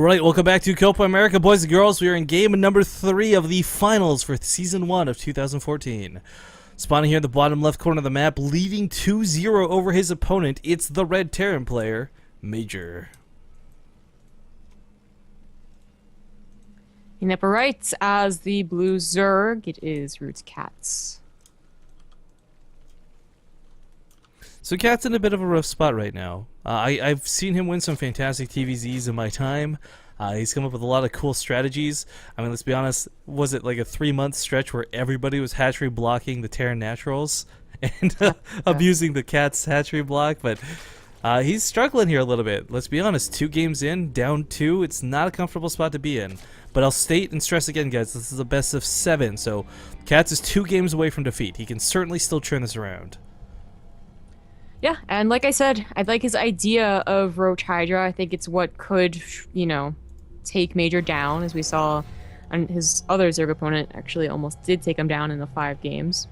Speaker 1: Alright, welcome back to Copa America, boys and girls. We are in game number 3 of the finals for Season 1 of 2014. Spawning here in the bottom left corner of the map, leading 2-0 over his opponent, it's the red Terran player, Major.
Speaker 2: In upper right, as the blue Zerg, it is Root's Catz.
Speaker 1: So Cat's in a bit of a rough spot right now. I've seen him win some fantastic TVZs in my time. He's come up with a lot of cool strategies. I mean, let's be honest, was it like a 3-month stretch where everybody was hatchery blocking the Terran Naturals and abusing the Cat's hatchery block? But he's struggling here a little bit. Let's be honest, 2 games in, down 2, it's not a comfortable spot to be in. But I'll state and stress again, guys, this is a best of 7, so Catz is 2 games away from defeat. He can certainly still turn this around.
Speaker 2: Yeah, and like I said, I like his idea of Roach Hydra. I think it's what could, you know, take Major down, as we saw on his other Zerg opponent actually almost did take him down in the 5 games.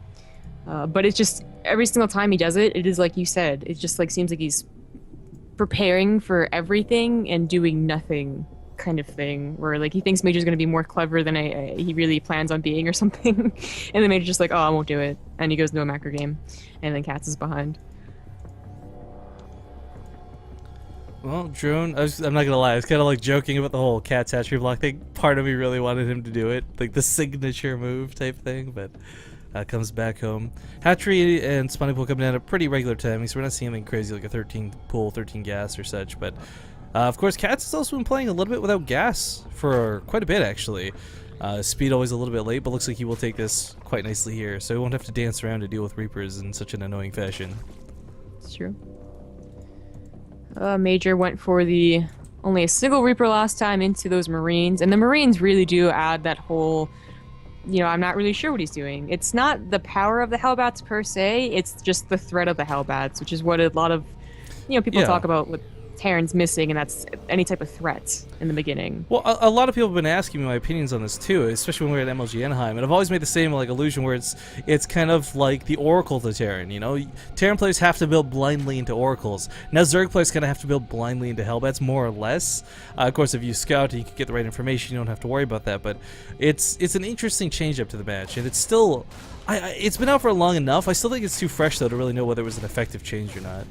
Speaker 2: But it's just, every single time he does it, it is like you said, it just like seems like he's preparing for everything and doing nothing kind of thing, where like he thinks Major's going to be more clever than he really plans on being or something. And then Major's just like, oh, I won't do it. And he goes into a macro game, and then Catz is behind.
Speaker 1: Well, Drone, I'm not gonna lie, I was kind of like joking about the whole Catz hatchery block thing. Part of me really wanted him to do it, like the signature move type thing, but comes back home. Hatchery and spawning pool come down at pretty regular timing, so we're not seeing anything crazy like a 13 pool, 13 gas or such, but of course Catz has also been playing a little bit without gas for quite a bit actually. Speed always a little bit late, but looks like he will take this quite nicely here, so he won't have to dance around to deal with Reapers in such an annoying fashion.
Speaker 2: It's true. Major went for the only a single Reaper last time into those Marines, and the Marines really do add that whole, you know, I'm not really sure what he's doing. It's not the power of the Hellbats per se, it's just the threat of the Hellbats, which is what a lot of, you know, people talk about with Terran's missing, and that's any type of threat in the beginning. Well,
Speaker 1: a lot of people have been asking me my opinions on this too, especially when we were at MLG Anaheim, and I've always made the same like illusion where it's kind of like the Oracle to Terran, you know? Terran players have to build blindly into Oracles. Now Zerg players kind of have to build blindly into Hellbats, more or less. Of course, if you scout and you can get the right information, you don't have to worry about that, but it's an interesting change up to the match, and it's still, it's been out for long enough. I still think it's too fresh though to really know whether it was an effective change or not.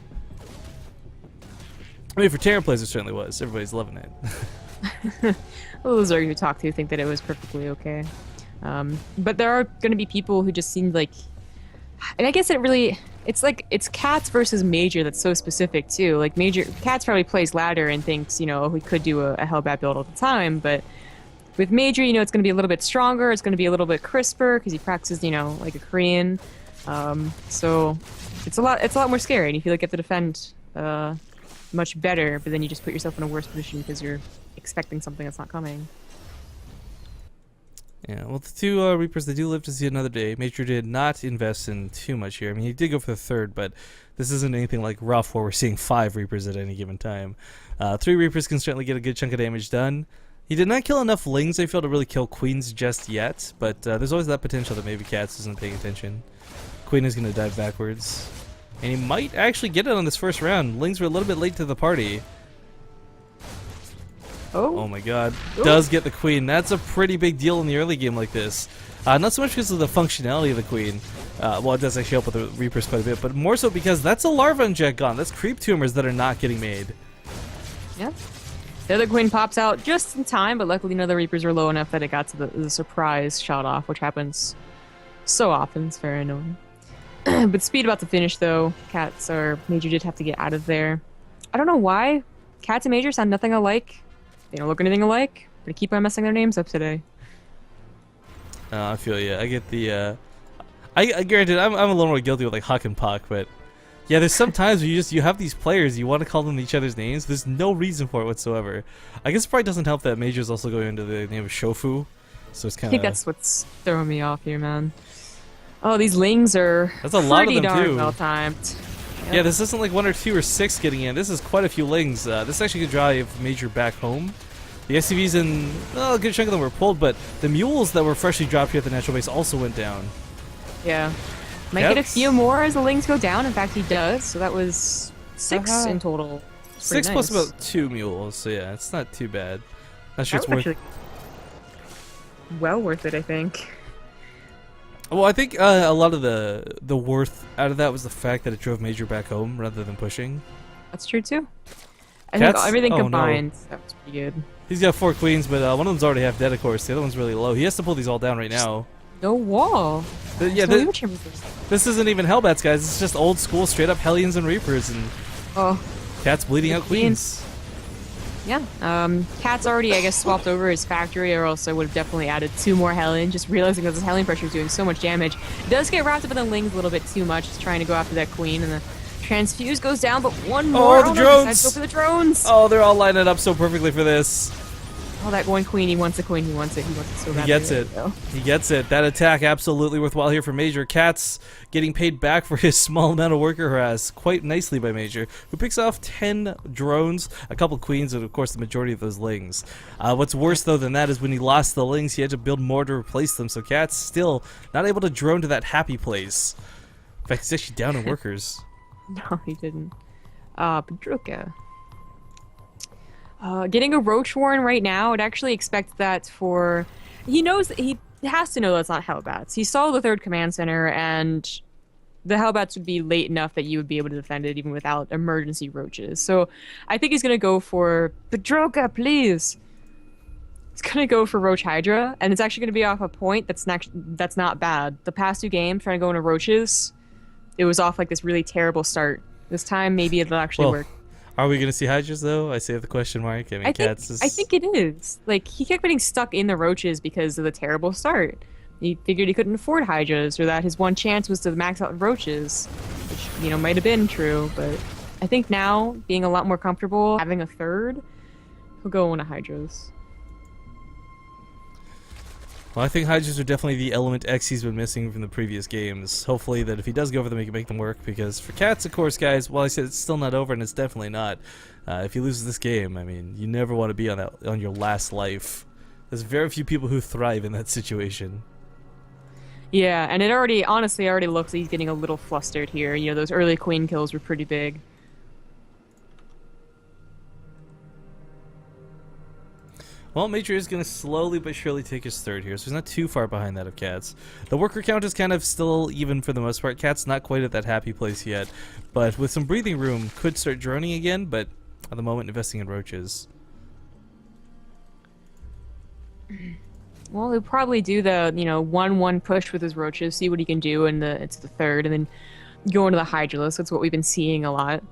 Speaker 1: I mean, for Terran players, it certainly was. Everybody's loving it.
Speaker 2: Well, those Zerg who talk to think that it was perfectly okay. But there are going to be people who just seem like... And I guess it's like, it's Catz versus Major that's so specific, too. Like, Catz probably plays ladder and thinks, you know, he could do a Hellbat build all the time, but with Major, you know, it's going to be a little bit stronger, it's going to be a little bit crisper, because he practices, you know, like a Korean. So, it's a lot more scary, and you feel like you have to defend... much better, but then you just put yourself in a worse position because you're expecting something that's not coming.
Speaker 1: Yeah, well, the 2 Reapers, they do live to see another day. Major did not invest in too much here. I mean, he did go for the 3rd, but this isn't anything like rough where we're seeing 5 Reapers at any given time. 3 Reapers can certainly get a good chunk of damage done. He did not kill enough Lings, I feel, to really kill Queens just yet, but there's always that potential that maybe Catz isn't paying attention. Queen is going to dive backwards. And he might actually get it on this first round. Lings were a little bit late to the party. Oh my god.
Speaker 2: Ooh.
Speaker 1: Does get the Queen. That's a pretty big deal in the early game like this. Not so much because of the functionality of the Queen. Well, it does actually help with the Reapers quite a bit, but more so because that's a larva inject gone. That's creep tumors that are not getting made.
Speaker 2: Yeah. The other Queen pops out just in time, but luckily none of the Reapers were low enough that it got to the surprise shot off, which happens so often. It's very annoying. But speed about to finish though. Catz or Major did have to get out of there. I don't know why. Catz and Major sound nothing alike. They don't look anything alike. But I keep on messing their names up today.
Speaker 1: I feel you. I get the. I granted, I'm a little more guilty with like Huck and Puck, but yeah, there's some times where you have these players, you want to call them each other's names. There's no reason for it whatsoever. I guess it probably doesn't help that Major's also going into the name of Shofu, so it's kind of.
Speaker 2: I think that's what's throwing me off here, man. Oh, these Lings are
Speaker 1: That's a lot of them
Speaker 2: darn
Speaker 1: too.
Speaker 2: well timed. Yep.
Speaker 1: Yeah, this isn't like 1 or 2 or 6 getting in. This is quite a few Lings. This actually could drive Major back home. The SCVs and a good chunk of them were pulled, but the mules that were freshly dropped here at the natural base also went down.
Speaker 2: Yeah. Might get a few more as the Lings go down. In fact, he does. So that was 6 in total.
Speaker 1: 6
Speaker 2: nice.
Speaker 1: plus about 2 mules, so yeah, it's not too bad. That shit's
Speaker 2: was
Speaker 1: worth.
Speaker 2: actually well worth it, I think.
Speaker 1: Well, I think a lot of the worth out of that was the fact that it drove Major back home rather than pushing.
Speaker 2: That's true too. I think
Speaker 1: Catz?
Speaker 2: everything
Speaker 1: Oh, no.
Speaker 2: combined, that was pretty good.
Speaker 1: He's got 4 queens, but one of them's already half dead, of course. The other one's really low. He has to pull these all down right now.
Speaker 2: No wall.
Speaker 1: Yeah, this isn't even Hellbats, guys. It's just old school, straight up Hellions and Reapers, and
Speaker 2: Oh,
Speaker 1: Catz bleeding out queens.
Speaker 2: yeah. Catz already, I guess, swapped over his factory, or else I would have definitely added 2 more Hellion, just realizing that this Hellion pressure is doing so much damage. It does get wrapped up in the Lings a little bit too much, just trying to go after that queen, and the Transfuse goes down, but one more.
Speaker 1: The
Speaker 2: no,
Speaker 1: drones!
Speaker 2: go for the drones!
Speaker 1: Oh, they're all lining up so perfectly for this.
Speaker 2: Oh, that one queen, he wants the queen, he wants it so badly.
Speaker 1: He gets it. He gets it. That attack absolutely worthwhile here for Major. Catz getting paid back for his small amount of worker harass quite nicely by Major, who picks off 10 drones, a couple queens, and of course the majority of those Lings. What's worse though than that is when he lost the Lings, he had to build more to replace them, so Catz still not able to drone to that happy place. In fact, he's actually down in workers.
Speaker 2: No, he didn't. Padruka. Getting a Roach Warren right now, I'd actually expect that for... He has to know that's not Hellbats. He saw the 3rd command center, and the Hellbats would be late enough that you would be able to defend it even without emergency roaches. So I think he's going to go for... Padruka, please! He's going to go for Roach Hydra, and it's actually going to be off a point that's not bad. The past 2 games, trying to go into roaches, it was off like this really terrible start. This time, maybe it'll actually work.
Speaker 1: Are we going to see Hydras, though? I say the question mark. I mean, Catz is...
Speaker 2: I think it is. Like, he kept getting stuck in the roaches because of the terrible start. He figured he couldn't afford Hydras, or that his one chance was to max out roaches, which, might have been true, but I think now, being a lot more comfortable, having a 3rd, he'll go into Hydras.
Speaker 1: Well, I think Hydras are definitely the element X he's been missing from the previous games. Hopefully that if he does go for them, he can make them work, because for Catz, of course, guys, well, I said it's still not over, and it's definitely not. If he loses this game, I mean, you never want to be on your last life. There's very few people who thrive in that situation.
Speaker 2: Yeah, and it honestly already looks like he's getting a little flustered here. Those early queen kills were pretty big.
Speaker 1: Well, Major is going to slowly but surely take his 3rd here, so he's not too far behind that of Catz. The worker count is kind of still even for the most part. Catz not quite at that happy place yet, but with some breathing room, could start droning again, but at the moment investing in roaches.
Speaker 2: Well, he'll probably do the 1-1 push with his roaches, see what he can do, and it's the 3rd, and then go into the Hydralisk. That's what we've been seeing a lot.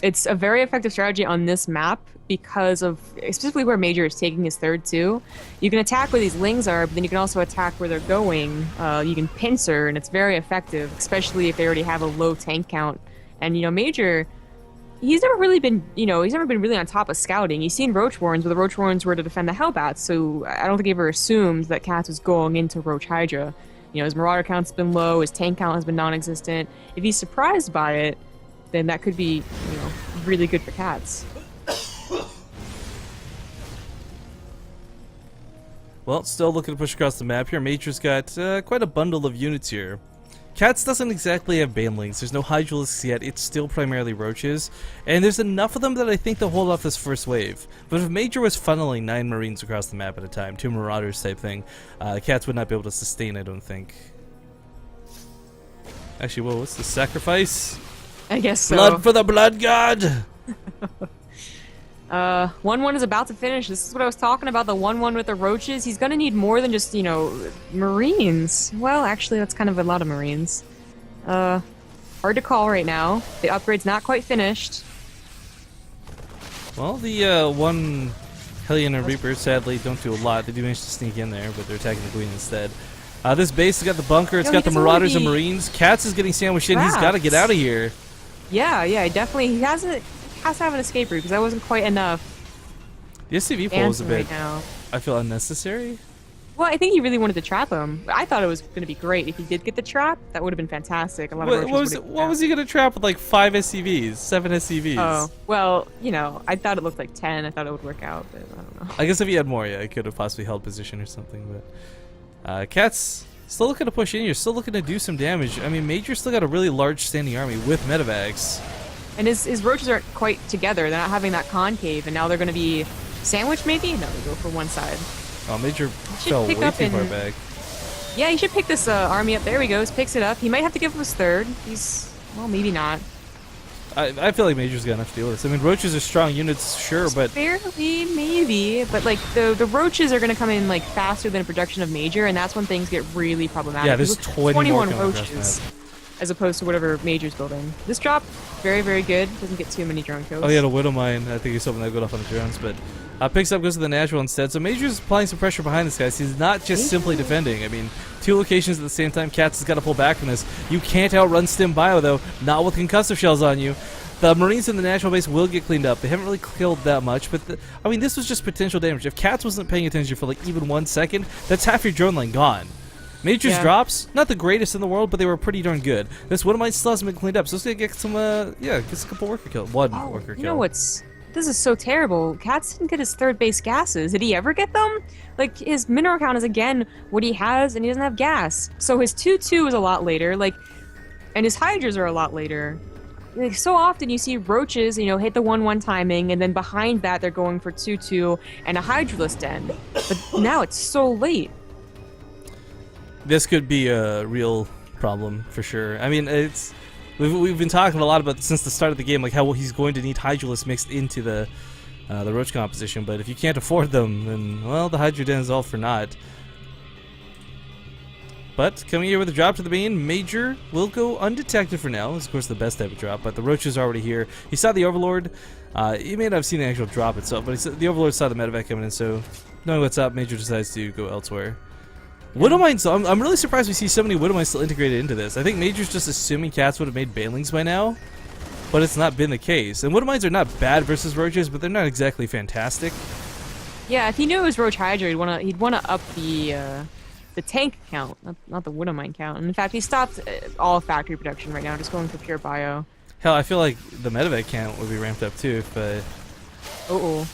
Speaker 2: It's a very effective strategy on this map because of specifically where Major is taking his 3rd too. You can attack where these Lings are, but then you can also attack where they're going. You can pincer, and it's very effective, especially if they already have a low tank count. And Major, he's never really been really on top of scouting. He's seen Roach Warrens, but the Roach Warrens were to defend the Hellbats, so I don't think he ever assumed that Catz was going into Roach Hydra. His Marauder count's been low, his tank count has been non-existent. If he's surprised by it, then that could be, really good for Catz.
Speaker 1: Well, still looking to push across the map here. Major's got quite a bundle of units here. Catz doesn't exactly have Banelings. There's no Hydralisks yet. It's still primarily Roaches. And there's enough of them that I think they'll hold off this first wave. But if Major was funneling 9 Marines across the map at a time, 2 Marauders type thing, Catz would not be able to sustain, I don't think. Actually, well, what's the sacrifice?
Speaker 2: I guess so.
Speaker 1: Blood for the Blood God!
Speaker 2: 1-1 is about to finish. This is what I was talking about, the 1-1 with the Roaches. He's gonna need more than just, Marines. Well, actually, that's kind of a lot of Marines. Hard to call right now. The upgrade's not quite finished.
Speaker 1: Well, the 1 Hellion and Reaper, sadly, don't do a lot. They do manage to sneak in there, but they're attacking the Queen instead. This base has got the bunker, it's got the Marauders and Marines. Catz is getting sandwiched in, he's got to get out of here.
Speaker 2: Yeah, definitely. He has to have an escape route, because that wasn't quite enough.
Speaker 1: The SCV pull is a bit,
Speaker 2: right,
Speaker 1: I feel, unnecessary.
Speaker 2: Well, I think he really wanted to trap him. I thought it was going to be great. If he did get the trap, that would have been fantastic. A lot of
Speaker 1: what was he going to trap with, like, 5 SCVs, 7 SCVs?
Speaker 2: Oh, well, I thought it looked like 10. I thought it would work out, but I don't know.
Speaker 1: I guess if he had more, yeah, he could have possibly held position or something, but... Catz still looking to push in here, still looking to do some damage. I mean, Major's still got a really large standing army with medevacs.
Speaker 2: And his roaches aren't quite together. They're not having that concave, and now they're going to be Sandwich maybe? No, we go for one side.
Speaker 1: Oh, Major
Speaker 2: Should
Speaker 1: fell
Speaker 2: pick
Speaker 1: way
Speaker 2: up
Speaker 1: too far
Speaker 2: and-
Speaker 1: back.
Speaker 2: Yeah, he should pick this army up. There he goes. Picks it up. He might have to give up his third. He's, well, maybe not.
Speaker 1: I feel like Major's got enough to deal with this. I mean, Roaches are strong units, sure, but
Speaker 2: Barely, maybe. But, like, the Roaches are going to come in, like, faster than production of Major, and that's when things get really problematic.
Speaker 1: yeah, there's 20 more
Speaker 2: 21
Speaker 1: coming across
Speaker 2: Roaches,
Speaker 1: the map.
Speaker 2: as opposed to whatever Major's building. This drop, very, very good. Doesn't get too many drone kills.
Speaker 1: Oh, he had a Widow Mine. I think he's hoping that go off on the drones, but picks up, goes to the natural instead. So Major's applying some pressure behind this guy. So he's not just simply defending. I mean, 2 locations at the same time. Catz has got to pull back from this. You can't outrun Stim Bio, though. Not with concussive shells on you. The Marines in the natural base will get cleaned up. They haven't really killed that much, but I mean, this was just potential damage. If Catz wasn't paying attention for like even 1 second, that's half your drone line gone. Major's drops, not the greatest in the world, but they were pretty darn good. This Widow Mine still hasn't been cleaned up, so it's gonna get some, get a couple worker kills. One worker kill.
Speaker 2: You know what's... This is so terrible. Catz didn't get his third base gases. Did he ever get them? Like, his mineral count is, again, what he has, and he doesn't have gas. So his 2-2 is a lot later, like, and his Hydras are a lot later. Like, so often you see Roaches, you know, hit the 1-1 timing, and then behind that they're going for 2-2 and a Hydralist end. But now it's so late.
Speaker 1: This could be a real problem for sure. I mean, it's we've been talking a lot about this since the start of the game, like how he's going to need Hydralists mixed into the Roach composition. But if you can't afford them, then well, the Hydra Den is all for naught. But coming here with a drop to the main, Major will go undetected for now. It's of course the best type of drop, but the Roach is already here. He saw the Overlord. He may not have seen the actual drop itself, but the Overlord saw the medevac coming in, so knowing what's up, Major decides to go elsewhere. Widow Mines, I'm really surprised we see so many Widow Mines still integrated into this. I think Major's just assuming Catz would have made Banelings by now, but it's not been the case. And Widow Mines are not bad versus Roaches, but they're not exactly fantastic.
Speaker 2: Yeah, if he knew it was Roach Hydra, he'd wanna up the tank count, not the Widow Mine count. And in fact, he stopped all factory production right now, just going for pure bio.
Speaker 1: Hell, I feel like the medevac count would be ramped up too if...
Speaker 2: Uh-oh.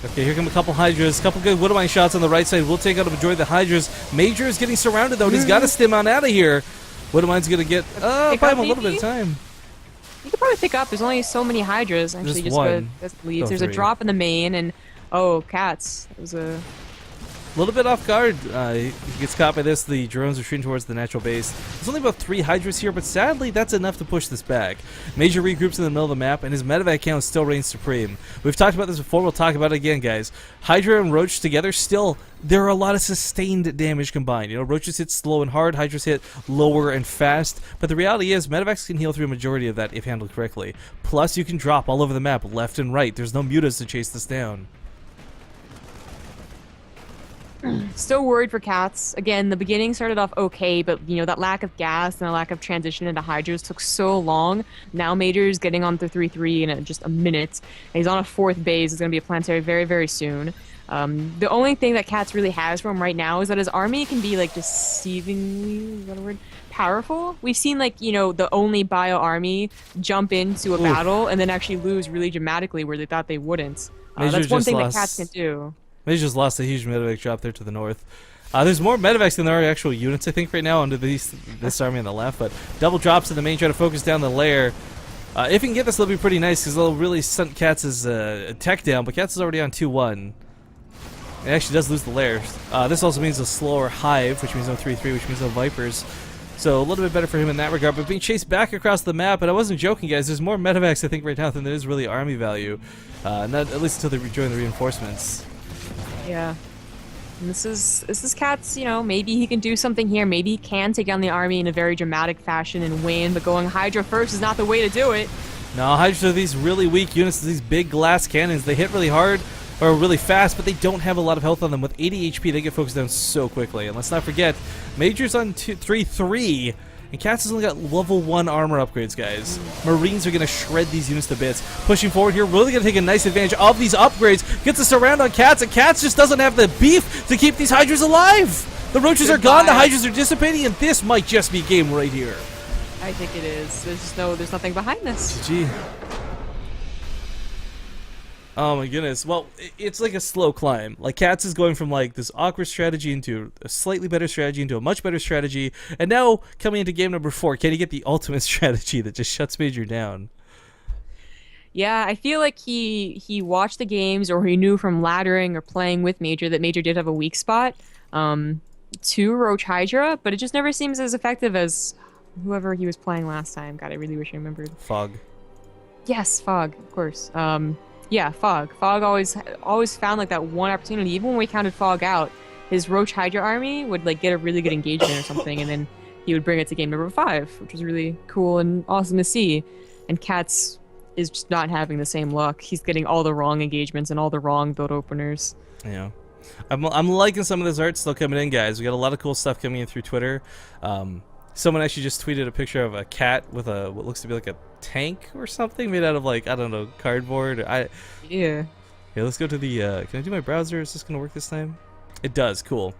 Speaker 1: Okay, here come a couple Hydras, a couple good Widow Mine shots on the right side. We'll take out a majority of the Hydras. Major is getting surrounded though, and he's got to stim on out of here. Widow Mine's gonna get buy him a little bit of time.
Speaker 2: You could probably pick up. There's only so many Hydras. Actually, just
Speaker 1: one.
Speaker 2: leaves.
Speaker 1: Oh,
Speaker 2: There's
Speaker 1: 3.
Speaker 2: a drop in the main, and Catz. It was a...
Speaker 1: A little bit off guard. He gets caught by this. The drones are shooting towards the natural base. There's only about 3 Hydras here, but sadly, that's enough to push this back. Major regroups in the middle of the map, and his medevac count still reigns supreme. We've talked about this before. We'll talk about it again, guys. Hydra and Roach together, still, there are a lot of sustained damage combined. You know, Roaches hit slow and hard, Hydras hit lower and fast. But the reality is, medevacs can heal through a majority of that if handled correctly. Plus, you can drop all over the map, left and right. There's no mutas to chase this down.
Speaker 2: Still worried for Catz. Again, the beginning started off okay, but you know that lack of gas and the lack of transition into Hydras took so long. Now Major's getting on to 3-3 in just a minute. And he's on a 4th base. It's going to be a planetary very, very soon. The only thing that Catz really has for him right now is that his army can be like deceivingly, is that a word? Powerful. We've seen like, you know, the only bio army jump into a battle and then actually lose really dramatically where they thought they wouldn't. That's one thing that Catz can do.
Speaker 1: They just lost a huge medevac drop there to the north. There's more medevacs than there are actual units, I think, right now under this army on the left. But double drops in the main, try to focus down the lair. If he can get this, it'll be pretty nice because they'll really stunt Katz's tech down. But Catz is already on 2-1. It actually does lose the lair. This also means a slower hive, which means no 3-3, which means no Vipers. So a little bit better for him in that regard. But being chased back across the map, and I wasn't joking, guys, there's more medevacs, I think, right now than there is really army value. Not at least until they rejoin the reinforcements.
Speaker 2: Yeah. And this is Catz, you know, maybe he can do something here. Maybe he can take down the army in a very dramatic fashion and win, but going Hydra first is not the way to do it.
Speaker 1: No, Hydras are these really weak units, these big glass cannons. They hit really hard or really fast, but they don't have a lot of health on them. With 80 HP, they get focused down so quickly. And let's not forget, Major's on 3-3. And Catz has only got level 1 armor upgrades, guys. Marines are going to shred these units to bits. Pushing forward here, really going to take a nice advantage of these upgrades. Gets a surround on Catz, and Catz just doesn't have the beef to keep these Hydras alive. The Roaches are gone, the Hydras are dissipating, and this might just be game right here.
Speaker 2: I think it is. There's nothing behind this.
Speaker 1: GG. Oh my goodness. Well, it's like a slow climb. Like, Catz is going from like this awkward strategy into a slightly better strategy into a much better strategy, and now coming into game number 4, can he get the ultimate strategy that just shuts Major down?
Speaker 2: Yeah, I feel like he watched the games or he knew from laddering or playing with Major that Major did have a weak spot um to Roach Hydra, but it just never seems as effective as whoever he was playing last time. God, I really wish I remembered.
Speaker 1: Fog.
Speaker 2: Yes, Fog, of course. Yeah, Fog. Fog always found like that one opportunity. Even when we counted Fog out, his Roach Hydra army would like get a really good engagement or something, and then he would bring it to game number 5, which was really cool and awesome to see. And Catz is just not having the same luck. He's getting all the wrong engagements and all the wrong build openers.
Speaker 1: Yeah. I'm liking some of this art still coming in, guys. We got a lot of cool stuff coming in through Twitter. Someone actually just tweeted a picture of a cat with a what looks to be like a tank or something made out of like, I don't know, cardboard.
Speaker 2: Yeah.
Speaker 1: Yeah, let's go to the can I do my browser? Is this gonna work this time? It does. Cool.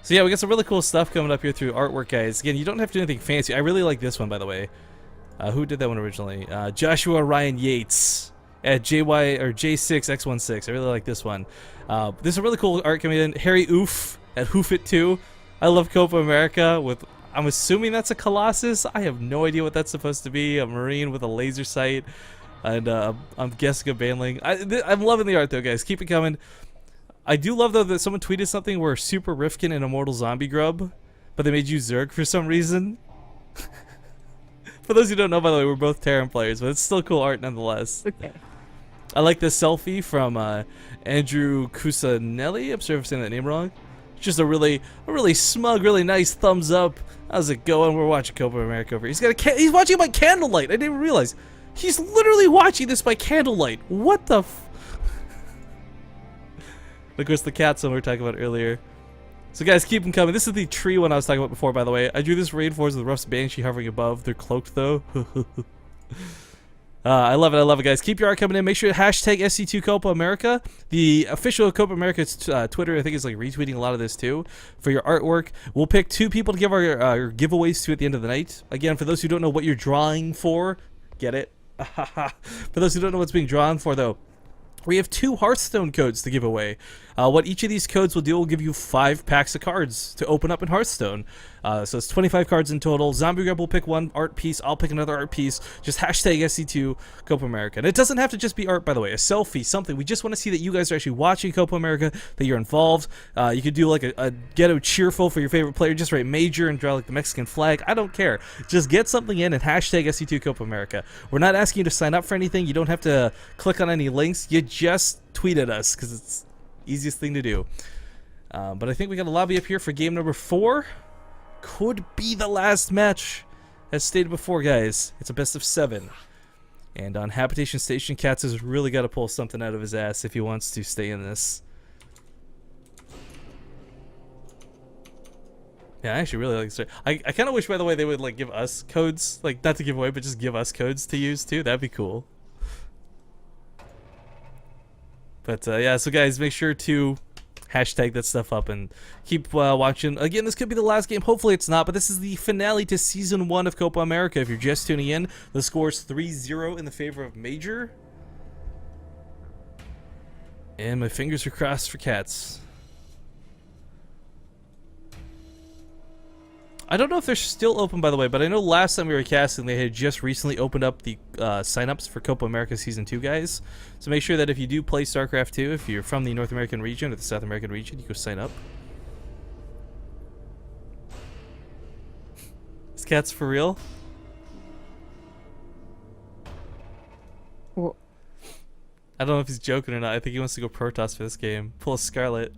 Speaker 1: So yeah, we got some really cool stuff coming up here through artwork, guys. Again, you don't have to do anything fancy. I really like this one, by the way. Who did that one originally? Joshua Ryan Yates at JY or J6X16. I really like this one. This is a really cool art coming in. Harry Oof at Hoofit2. I love Copa America with, I'm assuming that's a Colossus. I have no idea what that's supposed to be. A Marine with a laser sight. And I'm guessing a Banling. I'm loving the art though, guys. Keep it coming. I do love though that someone tweeted something where Super Rifkin and Immortal Zombie Grub, but they made you Zerg for some reason. For those who don't know, by the way, we're both Terran players, but it's still cool art nonetheless.
Speaker 2: Okay.
Speaker 1: I like this selfie from Andrew Cusanelli. I'm sorry if I'm saying that name wrong. Just a really smug, really nice thumbs up. How's it going? We're watching Copa America over here. He's watching it by candlelight. I didn't even realize. He's literally watching this by candlelight. What the f... Of course, the Catz one we were talking about earlier. So guys, keep them coming. This is the tree one I was talking about before, by the way. I drew this Rainforest with Ruff's Banshee hovering above. They're cloaked, though. I love it. I love it, guys. Keep your art coming in. Make sure to hashtag SC2 Copa America. The official Copa America's Twitter, I think, is like retweeting a lot of this, too, for your artwork. We'll pick 2 people to give our giveaways to at the end of the night. Again, for those who don't know what you're drawing for, get it? For those who don't know what's being drawn for, though, we have 2 Hearthstone codes to give away. What each of these codes will do will give you 5 packs of cards to open up in Hearthstone. So it's 25 cards in total. Zombie Grub will pick one art piece. I'll pick another art piece. Just hashtag SC2 Copa America. And it doesn't have to just be art, by the way. A selfie, something. We just want to see that you guys are actually watching Copa America, that you're involved. You could do like a ghetto cheerful for your favorite player. Just write Major and draw like the Mexican flag. I don't care. Just get something in and hashtag SC2 Copa America. We're not asking you to sign up for anything. You don't have to click on any links. You just tweet at us because it's easiest thing to do. But I think we got a lobby up here for game number 4. Could be the last match. As stated before, guys, it's a best of 7. And on Habitation Station, Catz has really got to pull something out of his ass if he wants to stay in this. Yeah, I actually really like this. I kind of wish, by the way, they would like give us codes, like not to give away, but just give us codes to use too. That'd be cool. But yeah, so guys, make sure to hashtag that stuff up and keep watching. Again, this could be the last game. Hopefully it's not, but this is the finale to Season 1 of Copa America. If you're just tuning in, the score is 3-0 in the favor of Major. And my fingers are crossed for Catz. I don't know if they're still open, by the way, but I know last time we were casting, they had just recently opened up the signups for Copa America Season 2, guys. So make sure that if you do play StarCraft 2, if you're from the North American region or the South American region, you go sign up. Is Catz for real?
Speaker 2: Well,
Speaker 1: I don't know if he's joking or not. I think he wants to go Protoss for this game. Pull a Scarlet.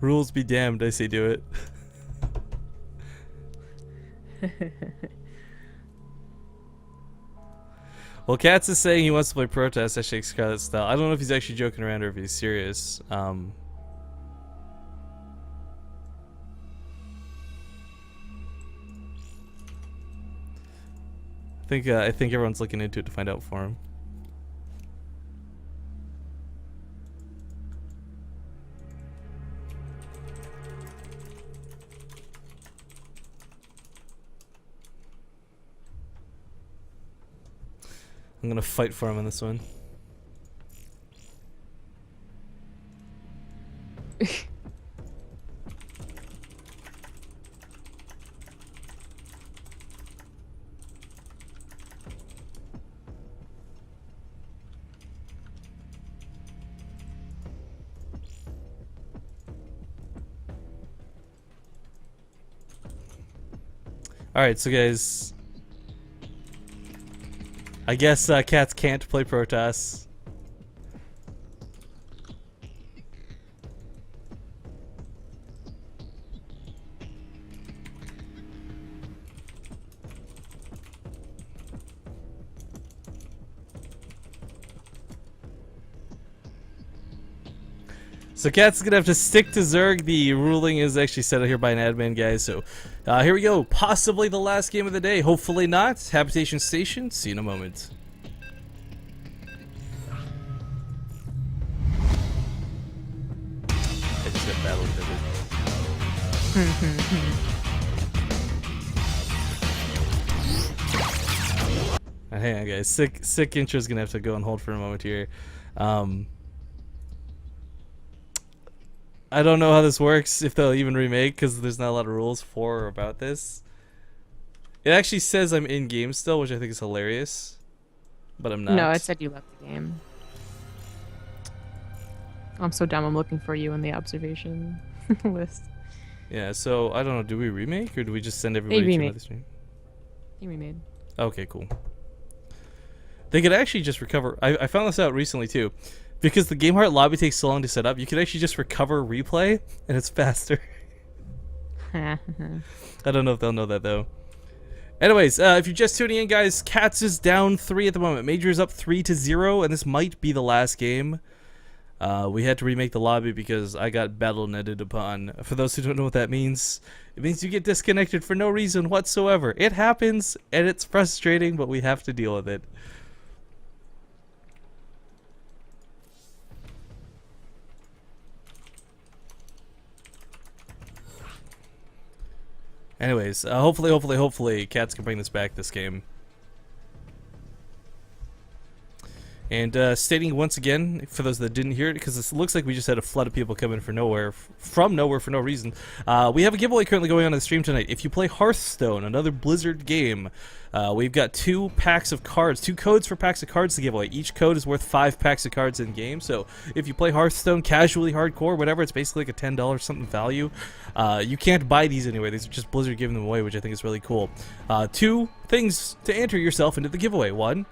Speaker 1: Rules be damned, I say do it. Well, Catz is saying he wants to play Protest hashtag Scarlet style. I don't know if he's actually joking around or if he's serious. I think everyone's looking into it to find out for him. I'm gonna fight for him on this one. Alright, so guys, I guess Catz can't play Protoss. So Catz is going to have to stick to Zerg. The ruling is actually set out here by an admin, guys. So here we go. Possibly the last game of the day. Hopefully not. Habitation Station. See you in a moment. I just got battle hang on, guys. Sick intro is going to have to go on hold for a moment here. I don't know how this works, if they'll even remake, because there's not a lot of rules for or about this. It actually says I'm in game still, which I think is hilarious, but I'm not.
Speaker 2: No, it said you left the game. I'm so dumb. I'm looking for you in the observation list.
Speaker 1: Yeah, so I don't know. Do we remake or do we just send everybody to another stream?
Speaker 2: He remade.
Speaker 1: Okay, cool. They could actually just recover. I found this out recently too. Because the Game Heart lobby takes so long to set up, you can actually just recover replay, and it's faster. I don't know if they'll know that, though. Anyways, if you're just tuning in, guys, Catz is down 3 at the moment. Major is up 3-0, and this might be the last game. We had to remake the lobby because I got battle netted upon. For those who don't know what that means, it means you get disconnected for no reason whatsoever. It happens, and it's frustrating, but we have to deal with it. Anyways, hopefully, Catz can bring this back this game. And stating once again, for those that didn't hear it, because it looks like we just had a flood of people come in from nowhere for no reason. We have a giveaway currently going on the stream tonight. If you play Hearthstone, another Blizzard game, we've got 2 packs of cards, 2 codes for packs of cards to give away. Each code is worth 5 packs of cards in game. So if you play Hearthstone casually, hardcore, whatever, it's basically like a $10 something value. You can't buy these anyway. These are just Blizzard giving them away, which I think is really cool. 2 things to enter yourself into the giveaway. 1,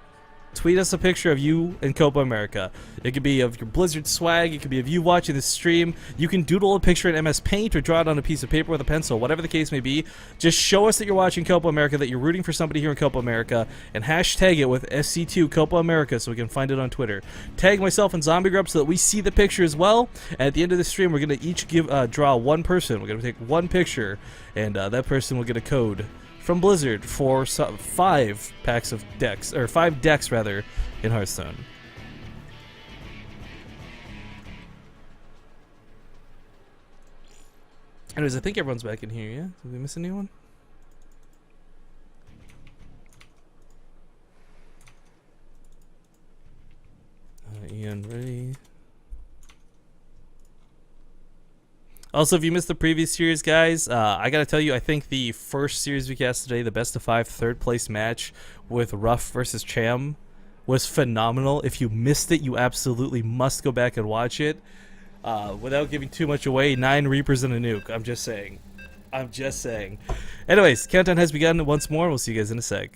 Speaker 1: tweet us a picture of you in Copa America. It could be of your Blizzard swag, it could be of you watching the stream. You can doodle a picture in MS Paint or draw it on a piece of paper with a pencil, whatever the case may be. Just show us that you're watching Copa America, that you're rooting for somebody here in Copa America, and hashtag it with SC2 Copa America so we can find it on Twitter. Tag myself and Zombie Grub so that we see the picture as well. And at the end of the stream, we're going to each draw one person. We're going to take one picture, and that person will get a code from Blizzard for 5 packs of decks, or 5 decks rather, in Hearthstone. Anyways, I think everyone's back in here, yeah? Did we miss anyone? Ian, ready? Also, if you missed the previous series, guys, I gotta tell you, I think the first series we cast today, the best of 5 third place match with Ruff versus Cham, was phenomenal. If you missed it, you absolutely must go back and watch it. Without giving too much away, 9 Reapers and a nuke. I'm just saying. I'm just saying. Anyways, countdown has begun once more. We'll see you guys in a sec.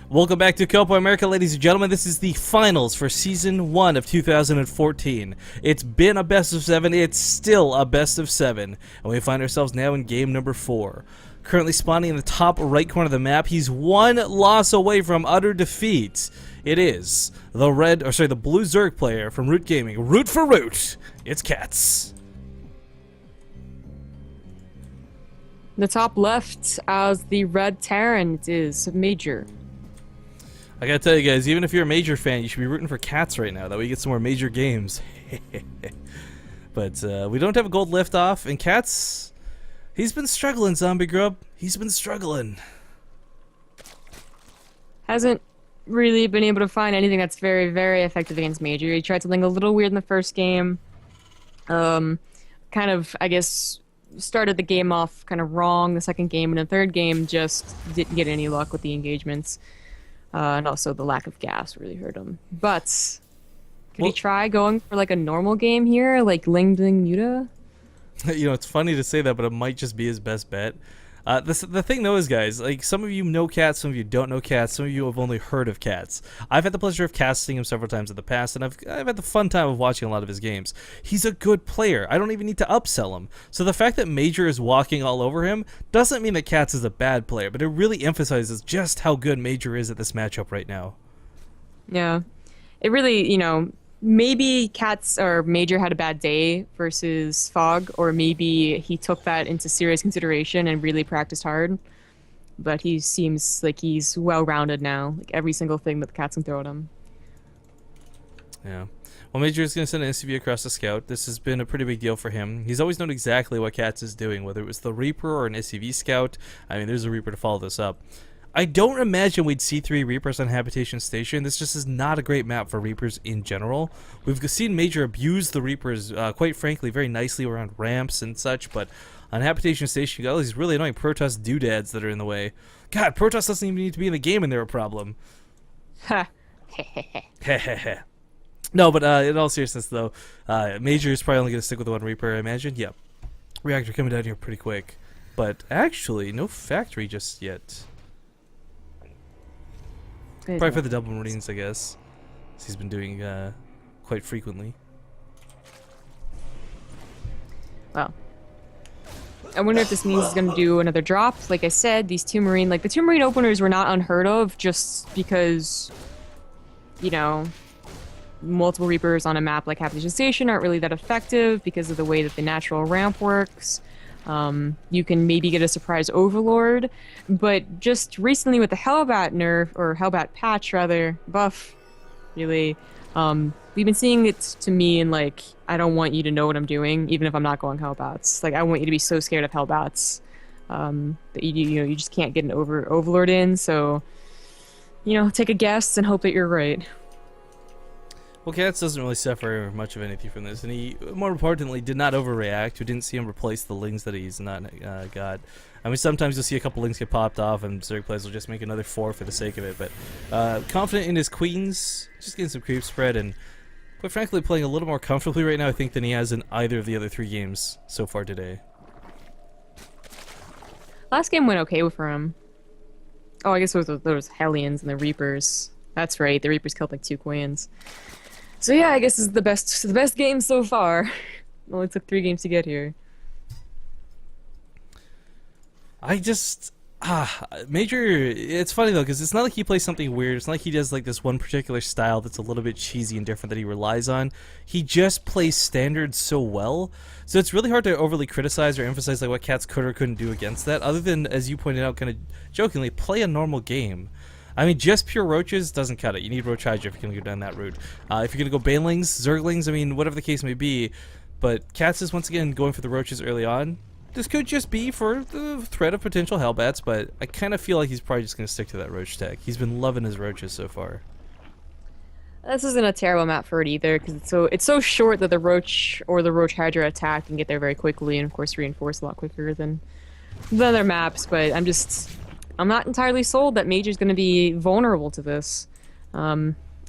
Speaker 1: Welcome back to Copa America, ladies and gentlemen. This is the finals for Season 1 of 2014. It's been a best of 7. It's still a best of 7. And we find ourselves now in game number 4. Currently spawning in the top right corner of the map. He's 1 loss away from utter defeat. It is the blue Zerg player from Root Gaming. Root for Root. It's Catz.
Speaker 2: The top left as the red Terran it is Major.
Speaker 1: I gotta tell you guys, even if you're a Major fan, you should be rooting for Catz right now. That way you get some more Major games. But we don't have a gold liftoff, and Catz, he's been struggling, Zombie Grub. He's been struggling.
Speaker 2: Hasn't really been able to find anything that's very, very effective against Major. He tried something a little weird in the first game. Kind of, I guess, started the game off kind of wrong. The second game and the third game just didn't get any luck with the engagements. And also the lack of gas really hurt him. But could he try going for like a normal game here, like Ling Ding Muta?
Speaker 1: You know, it's funny to say that, but it might just be his best bet. The thing though is, guys, like, some of you know Catz, some of you don't know Catz, some of you have only heard of Catz. I've had the pleasure of casting him several times in the past, and I've had the fun time of watching a lot of his games. He's a good player. I don't even need to upsell him. So the fact that Major is walking all over him doesn't mean that Catz is a bad player, but it really emphasizes just how good Major is at this matchup right now.
Speaker 2: Yeah. It really, you know, maybe Catz or Major had a bad day versus Fog, or maybe he took that into serious consideration and really practiced hard. But he seems like he's well-rounded now. Like every single thing that the Catz can throw at him.
Speaker 1: Yeah. Well, Major is going to send an SCV across the scout. This has been a pretty big deal for him. He's always known exactly what Catz is doing, whether it was the Reaper or an SCV scout. I mean, there's a Reaper to follow this up. I don't imagine we'd see 3 Reapers on Habitation Station. This just is not a great map for Reapers in general. We've seen Major abuse the Reapers, quite frankly, very nicely around ramps and such, but on Habitation Station, you got all these really annoying Protoss doodads that are in the way. God, Protoss doesn't even need to be in the game and they're a problem.
Speaker 2: Ha.
Speaker 1: No, but in all seriousness, though, Major is probably only going to stick with the 1 Reaper, I imagine. Yep. Reactor coming down here pretty quick. But actually, no factory just yet. Probably for the double Marines, I guess. He's been doing quite frequently.
Speaker 2: Well, I wonder if this means he's going to do another drop. Like I said, these 2 Marine, like the 2 Marine openers were not unheard of just because, you know, multiple Reapers on a map like Habitation Station aren't really that effective because of the way that the natural ramp works. You can maybe get a surprise Overlord, but just recently with the Hellbat nerf, or Hellbat patch rather, buff, really, we've been seeing it to me in like, I don't want you to know what I'm doing, even if I'm not going Hellbats. Like, I want you to be so scared of Hellbats, that you know, you just can't get an Overlord in, so, you know, take a guess and hope that you're right.
Speaker 1: Well, Catz doesn't really suffer much of anything from this, and he, more importantly, did not overreact. We didn't see him replace the Lings that he's not got. I mean, sometimes you'll see a couple Lings get popped off, and Zerg players will just make another 4 for the sake of it, but confident in his Queens, just getting some creep spread, and quite frankly, playing a little more comfortably right now, I think, than he has in either of the other 3 games so far today.
Speaker 2: Last game went okay for him. Oh, I guess it was those Hellions and the Reapers. That's right, the Reapers killed like 2 Queens. So yeah, I guess this is the best game so far. It only took 3 games to get here.
Speaker 1: I just... Major... It's funny, though, because it's not like he plays something weird. It's not like he does, like, this one particular style that's a little bit cheesy and different that he relies on. He just plays standard so well. So it's really hard to overly criticize or emphasize, like, what Catz could or couldn't do against that, other than, as you pointed out kind of jokingly, play a normal game. I mean, just pure roaches doesn't cut it. You need Roach Hydra if you're going to go down that route. If you're going to go Banelings, Zerglings, I mean, whatever the case may be. But Catz is once again going for the roaches early on. This could just be for the threat of potential Hellbats, but I kind of feel like he's probably just going to stick to that roach tech. He's been loving his roaches so far.
Speaker 2: This isn't a terrible map for it either, because it's so short that the Roach or the Roach Hydra attack can get there very quickly, and of course reinforce a lot quicker than other maps. But I'm not entirely sold that Major's going to be vulnerable to this.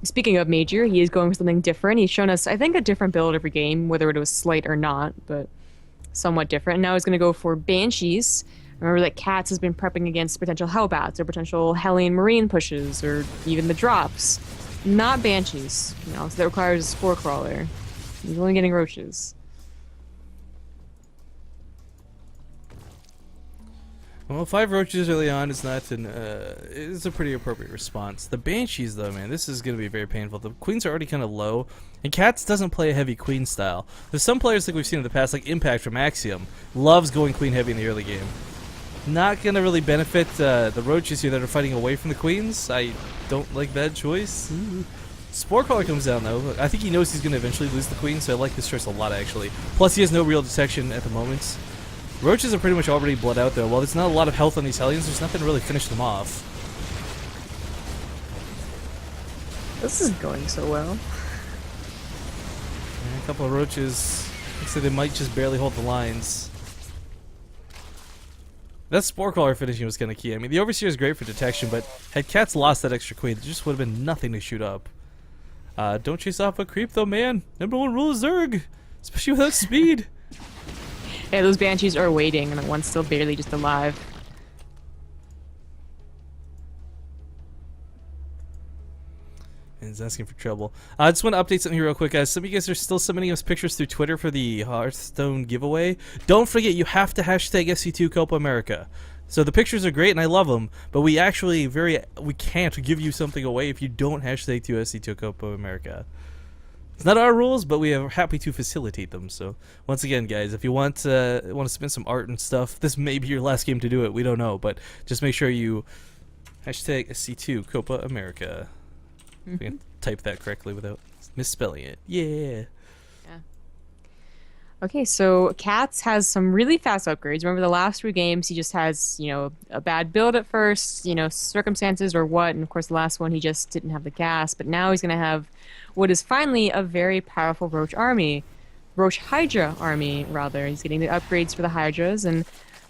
Speaker 2: Speaking of Major, he is going for something different. He's shown us, I think, a different build every game, whether it was Slight or not, but somewhat different. Now he's going to go for Banshees. Remember that Catz has been prepping against potential Hellbats or potential Hellion Marine pushes or even the drops. Not Banshees, you know, so that requires a Spore Crawler. He's only getting Roaches.
Speaker 1: Well, 5 roaches early on is not it's a pretty appropriate response. The Banshees, though, man, this is going to be very painful. The Queens are already kind of low, and Catz doesn't play a heavy Queen style. There's some players like we've seen in the past, like Impact from Axiom, loves going Queen heavy in the early game. Not gonna really benefit the roaches here that are fighting away from the queens. I don't like that choice. Spore Crawler comes down though. I think he knows he's gonna eventually lose the queen, so I like this choice a lot actually. Plus he has no real detection at the moment. Roaches are pretty much already bled out though. While there's not a lot of health on these Hellions, there's nothing to really finish them off.
Speaker 2: This isn't going so well.
Speaker 1: And a couple of roaches, looks like they might just barely hold the lines. That Spore Crawler finishing was kind of key. I mean, the Overseer is great for detection, but had Catz lost that extra queen, there just would have been nothing to shoot up. Don't chase off a creep though, man. #1 rule is Zerg, especially without speed.
Speaker 2: Yeah, those Banshees are waiting, and one's still barely just alive.
Speaker 1: And he's asking for trouble. I just want to update something here real quick, guys. Some of you guys are still submitting us pictures through Twitter for the Hearthstone giveaway. Don't forget, you have to hashtag SC2 Copa America. So the pictures are great, and I love them, but we actually we can't give you something away if you don't hashtag SC2 Copa America. It's not our rules, but we are happy to facilitate them. So once again, guys, if you want to submit some art and stuff, this may be your last game to do it. We don't know, but just make sure you hashtag SC2 Copa America. We can type that correctly without misspelling it. Yeah.
Speaker 2: Okay, so Catz has some really fast upgrades. Remember the last 3 games, he just has, a bad build at first, circumstances or what, and of course the last one he just didn't have the gas, but now he's going to have what is finally a very powerful Roach army. Roach Hydra army, rather. He's getting the upgrades for the Hydras, and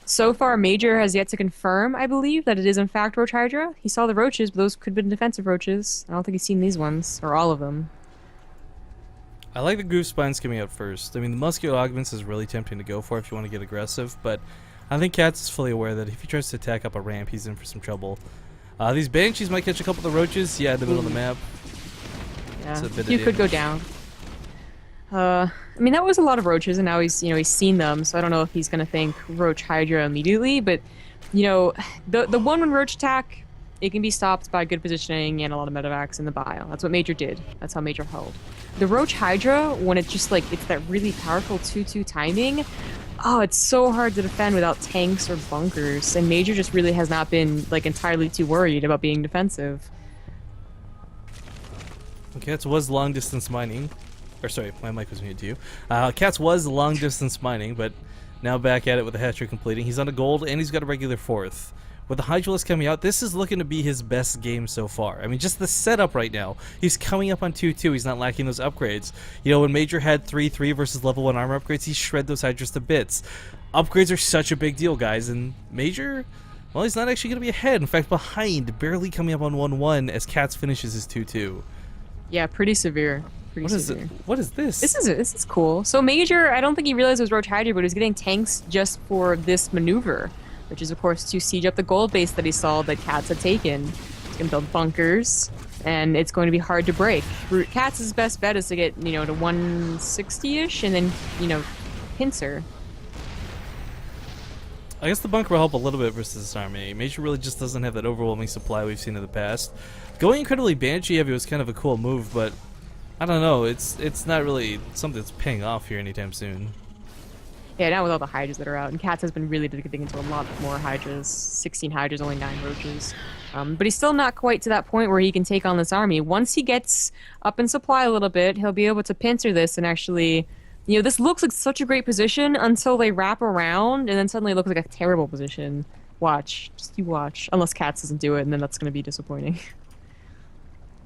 Speaker 2: so far Major has yet to confirm, I believe, that it is in fact Roach Hydra. He saw the Roaches, but those could have been defensive Roaches. I don't think he's seen these ones, or all of them.
Speaker 1: I like the Groove Spines coming out first. I mean, the Muscular Augments is really tempting to go for if you want to get aggressive, but I think Catz is fully aware that if he tries to attack up a ramp, he's in for some trouble. These Banshees might catch a couple of the Roaches, in the middle of the map.
Speaker 2: Yeah, you could go down. I mean, that was a lot of Roaches, and now he's seen them, so I don't know if he's going to think Roach Hydra immediately, but, the 1-1 Roach attack, it can be stopped by good positioning and a lot of medevacs in the bile. That's what Major did. That's how Major held. The Roach Hydra, when it's just it's that really powerful 2-2 timing, it's so hard to defend without tanks or bunkers, and Major just really has not been entirely too worried about being defensive.
Speaker 1: Catz was long distance mining. Or sorry, my mic was muted to you. Catz was long distance mining, but now back at it with the hat trick completing. He's on a gold and he's got a regular 4th. With the Hydralisk coming out, this is looking to be his best game so far. I mean, just the setup right now. He's coming up on 2-2. He's not lacking those upgrades. When Major had 3-3 versus level 1 armor upgrades, he shred those Hydras to bits. Upgrades are such a big deal, guys, and Major, well, he's not actually going to be ahead. In fact, behind, barely coming up on 1-1 as Catz finishes his 2-2.
Speaker 2: Yeah, pretty severe.
Speaker 1: What is it? What is this?
Speaker 2: This is cool. So Major, I don't think he realized it was Roach Hydra, but he was getting tanks just for this maneuver, which is, of course, to siege up the gold base that he saw that Catz had taken. He's going to build bunkers, and it's going to be hard to break. Katz's best bet is to get, to 160-ish, and then, pincer.
Speaker 1: I guess the bunker will help a little bit versus this army. Major really just doesn't have that overwhelming supply we've seen in the past. Going incredibly Banshee heavy was kind of a cool move, but I don't know. It's not really something that's paying off here anytime soon.
Speaker 2: Yeah, now with all the Hydras that are out, and Catz has been really digging into a lot more Hydras. 16 Hydras, only 9 Roaches. But he's still not quite to that point where he can take on this army. Once he gets up in supply a little bit, he'll be able to pincer this and actually... this looks like such a great position until they wrap around, and then suddenly it looks like a terrible position. Watch. Just you watch. Unless Catz doesn't do it, and then that's going to be disappointing.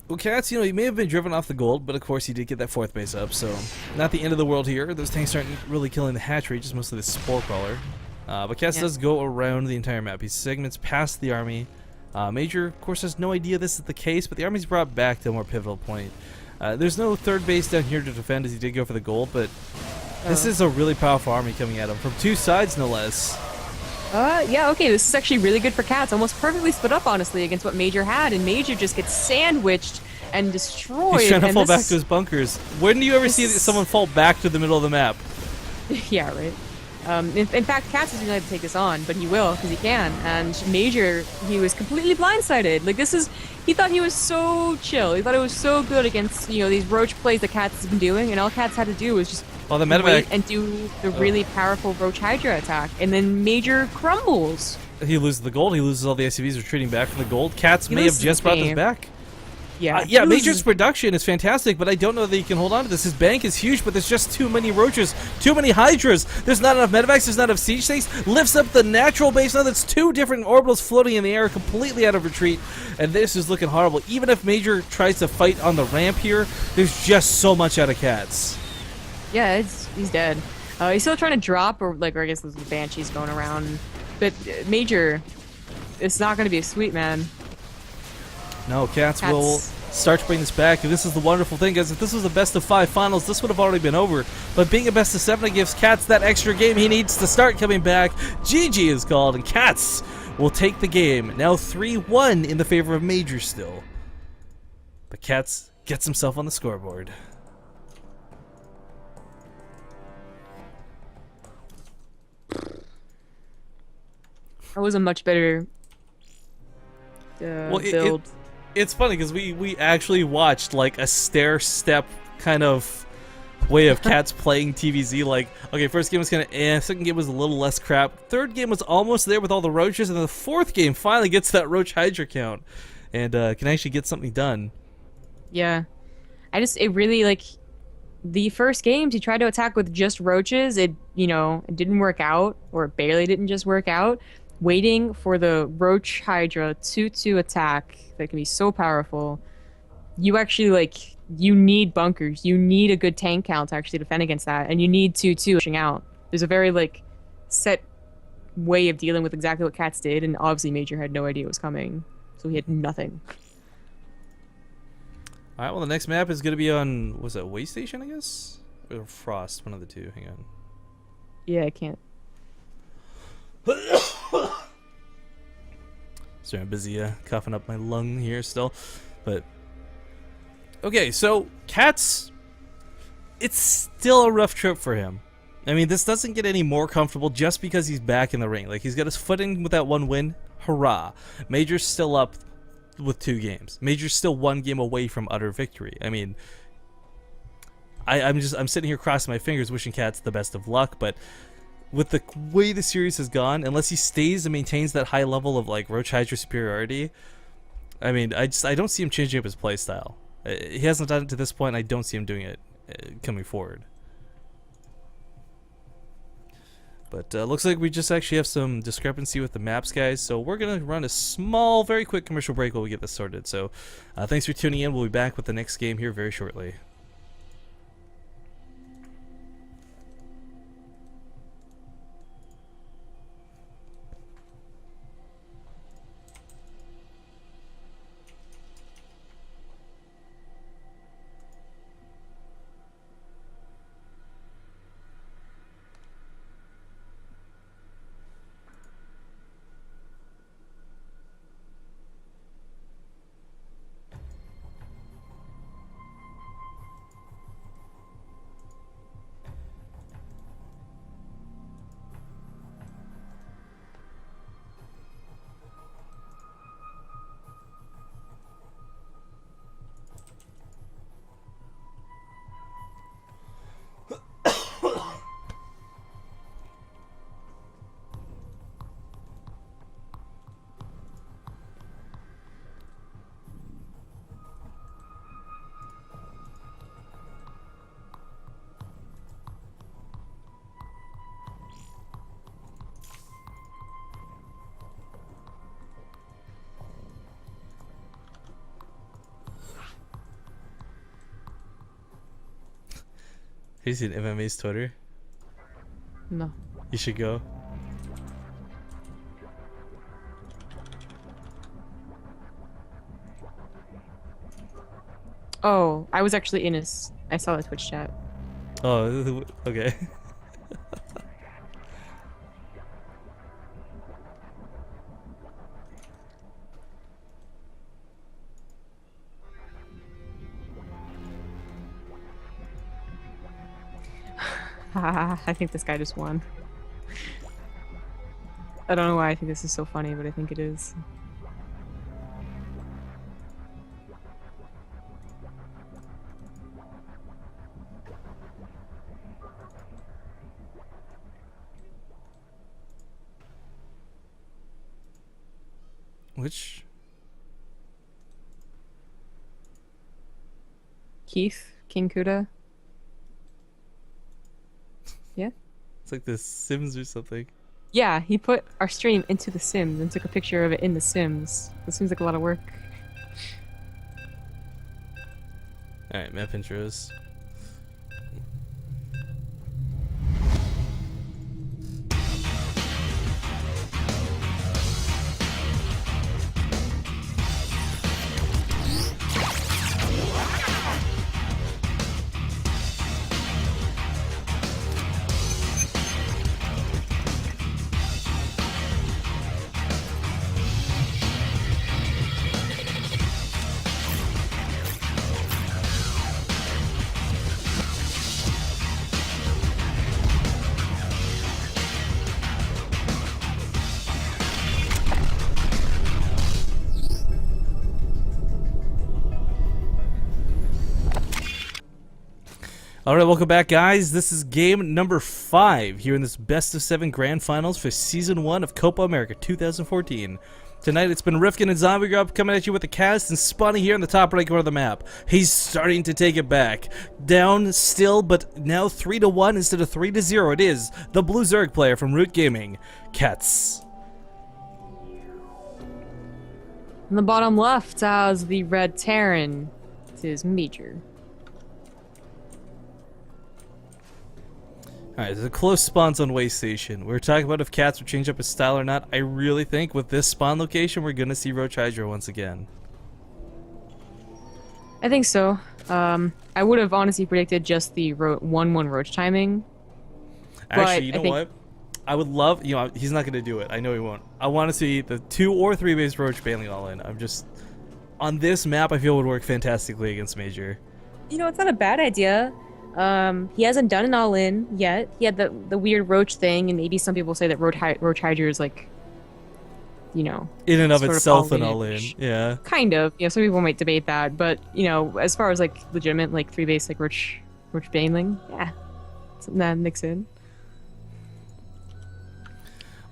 Speaker 1: Well, Catz, he may have been driven off the gold, but of course he did get that 4th base up, so not the end of the world here. Those tanks aren't really killing the hatchery, just mostly the Spore Crawler. But Catz does go around the entire map. He segments past the army. Major, of course, has no idea this is the case, but the army's brought back to a more pivotal point. There's no 3rd base down here to defend as he did go for the gold, but this is a really powerful army coming at him from 2 sides, no less.
Speaker 2: Yeah, okay, this is actually really good for Catz. Almost perfectly split up, honestly, against what Major had, and Major just gets sandwiched and destroyed.
Speaker 1: He's trying to fall back to his bunkers. When do you ever see someone fall back to the middle of the map?
Speaker 2: Yeah, right. In fact, Catz isn't going to take this on, but he will, because he can. And Major, he was completely blindsided. He thought he was so chill. He thought it was so good against, these Roach plays that Catz has been doing, and all Catz had to do was just
Speaker 1: the
Speaker 2: wait and do the really powerful Roach Hydra attack, and then Major crumbles.
Speaker 1: He loses the gold. He loses all the SCVs retreating back from the gold. Catz may have
Speaker 2: loses
Speaker 1: just
Speaker 2: the
Speaker 1: brought this
Speaker 2: game.
Speaker 1: back.
Speaker 2: Yeah.
Speaker 1: Yeah,
Speaker 2: He
Speaker 1: Major's
Speaker 2: loses-
Speaker 1: production is fantastic, but I don't know that he can hold on to this. His bank is huge, but there's just too many roaches, too many hydras. There's not enough medevacs, there's not enough siege tanks. Lifts up the natural base. Now that's 2 different orbitals floating in the air, completely out of retreat, and this is looking horrible. Even if Major tries to fight on the ramp here, there's just so much out of Catz.
Speaker 2: Yeah, he's dead. He's still trying to drop, or I guess there's the banshees going around. But Major, it's not going to be a sweet, man.
Speaker 1: No, Catz
Speaker 2: Catz.
Speaker 1: will start to bring this back, and this is the wonderful thing, guys. If this was a best-of-5 finals, this would have already been over. But being a best-of-7, it gives Catz that extra game he needs to start coming back. GG is called, and Catz will take the game. Now 3-1 in the favor of Major still. But Catz gets himself on the scoreboard.
Speaker 2: That was a much better build.
Speaker 1: It's funny because we actually watched like a stair-step kind of way of Catz playing TVZ. Like, okay, first game was kind of second game was a little less crap, third game was almost there with all the roaches, and then the fourth game finally gets that roach hydra count and can actually get something done.
Speaker 2: Yeah. It really, the first games he tried to attack with just roaches, it didn't work out, or it barely didn't just work out. Waiting for the roach hydra 2-2 attack that can be so powerful. You actually, you need bunkers. You need a good tank count to actually defend against that, and you need 2-2 pushing out. There's a very, set way of dealing with exactly what Catz did, and obviously Major had no idea it was coming, so he had nothing.
Speaker 1: Alright, well, the next map is going to be on, was it Way Station, I guess? Or Frost, one of the two. Hang on.
Speaker 2: Yeah, I can't.
Speaker 1: Sorry, I'm busy coughing up my lung here still. But, okay, so Catz, it's still a rough trip for him. I mean, this doesn't get any more comfortable just because he's back in the ring. Like, he's got his foot in with that one win. Hurrah. Major's still up with 2 games. Major's still 1 game away from utter victory. I mean, I'm sitting here crossing my fingers wishing Catz the best of luck, but with the way the series has gone, unless he stays and maintains that high level of Roach Hydra superiority, I mean, I don't see him changing up his playstyle. He hasn't done it to this point, and I don't see him doing it coming forward. But looks like we just actually have some discrepancy with the maps, guys. So we're going to run a small, very quick commercial break while we get this sorted. So thanks for tuning in. We'll be back with the next game here very shortly. Have you seen MMA's Twitter?
Speaker 2: No.
Speaker 1: You should go.
Speaker 2: Oh, I was actually in his... I saw the Twitch chat.
Speaker 1: Oh, okay.
Speaker 2: I think this guy just won. I don't know why I think this is so funny, but I think it is.
Speaker 1: Which?
Speaker 2: Keith, King Kuda. Yeah.
Speaker 1: It's like The Sims or something.
Speaker 2: Yeah, he put our stream into The Sims and took a picture of it in The Sims. That seems like a lot of work.
Speaker 1: Alright, map intros. Alright, welcome back, guys. This is game number 5 here in this best of 7 grand finals for season 1 of Copa America 2014. Tonight it's been Rifkin and Zombie Grub coming at you with the Catz and Spawny here in the top right corner of the map. He's starting to take it back. Down still, but now 3-1 instead of 3-0. It is the Blue Zerg player from Root Gaming, Catz.
Speaker 2: On the bottom left has the Red Terran. It is Major.
Speaker 1: Alright, there's a close spawns on Way Station. We were talking about if Catz would change up his style or not. I really think with this spawn location, we're going to see Roach Hydra once again.
Speaker 2: I think so. I would have honestly predicted just the 1-1 Roach timing.
Speaker 1: Actually, you know what? I would love, you know, he's not going to do it. I know he won't. I want to see the 2 or 3 base Roach bailing all in. I'm just, on this map, I feel it would work fantastically against Major.
Speaker 2: You know, it's not a bad idea. He hasn't done an all-in yet. He had the weird Roach thing, and maybe some people say that Roach Hydra is like, you know,
Speaker 1: in and of itself an all-in. Yeah.
Speaker 2: Kind of. You know, some people might debate that, but you know, as far as like legitimate like 3 base like Roach bailing, yeah, something that mix in.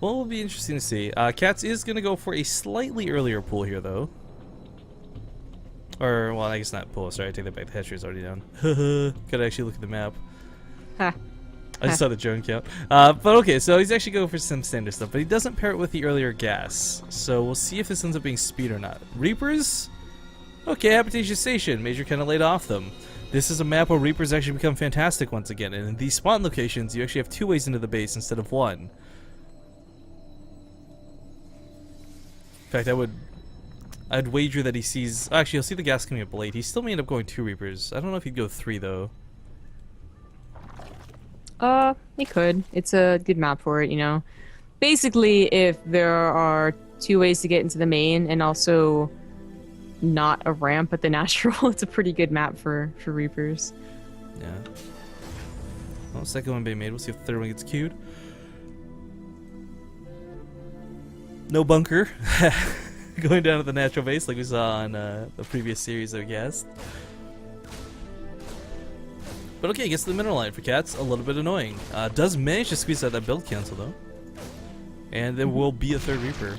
Speaker 1: Well, it will be interesting to see. Catz is going to go for a slightly earlier pull here, though. Or, well, I guess not pull. Sorry, I take that back. The hatchery is already down. Gotta actually look at the map.
Speaker 2: Ha.
Speaker 1: I just saw the drone count. But okay, so he's actually going for some standard stuff, but he doesn't pair it with the earlier gas. So we'll see if this ends up being speed or not. Reapers? Okay, Habitation Station. Major kind of laid off them. This is a map where Reapers actually become fantastic once again, and in these spawn locations, you actually have 2 ways into the base instead of 1. In fact, I'd wager that he sees... Actually, he'll see the gas coming up late. He still may end up going 2 Reapers. I don't know if he'd go 3, though.
Speaker 2: He could. It's a good map for it, you know. Basically, if there are 2 ways to get into the main and also not a ramp at the natural, it's a pretty good map for Reapers.
Speaker 1: Yeah. Well, second one being made. We'll see if the third one gets queued. No bunker. Going down to the natural base like we saw on the previous series, I guess. But okay, gets to the mineral line for Catz. A little bit annoying. Does manage to squeeze out that build cancel, though. And there will be a 3rd Reaper.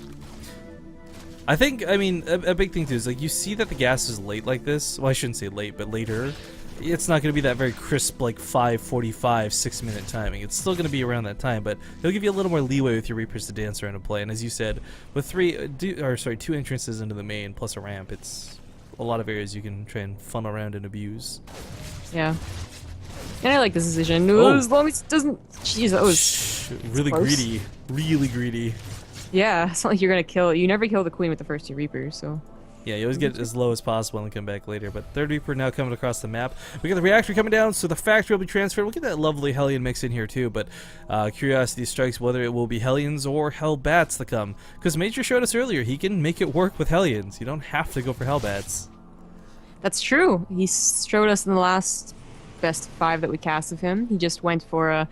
Speaker 1: I think, I mean, a big thing, too, is like you see that the gas is late like this. Well, I shouldn't say late, but later. It's not going to be that very crisp, like 5:45, 6-minute timing. It's still going to be around that time, but it'll give you a little more leeway with your Reapers to dance around and play. And as you said, with 2 entrances into the main plus a ramp, it's a lot of areas you can try and funnel around and abuse.
Speaker 2: Yeah. And I like this decision. As long as it doesn't... Jeez, that was...
Speaker 1: Really
Speaker 2: close.
Speaker 1: greedy. Really greedy.
Speaker 2: Yeah, it's not like you're going to kill... You never kill the queen with the first 2 Reapers, so...
Speaker 1: Yeah, you always get as low as possible and come back later. But 3rd Reaper now coming across the map. We got the reactor coming down, so the factory will be transferred. We'll get that lovely Hellion mix in here too, but curiosity strikes whether it will be Hellions or Hellbats that come. Because Major showed us earlier, he can make it work with Hellions. You don't have to go for Hellbats.
Speaker 2: That's true. He showed us in the last best 5 that we cast of him. He just went for a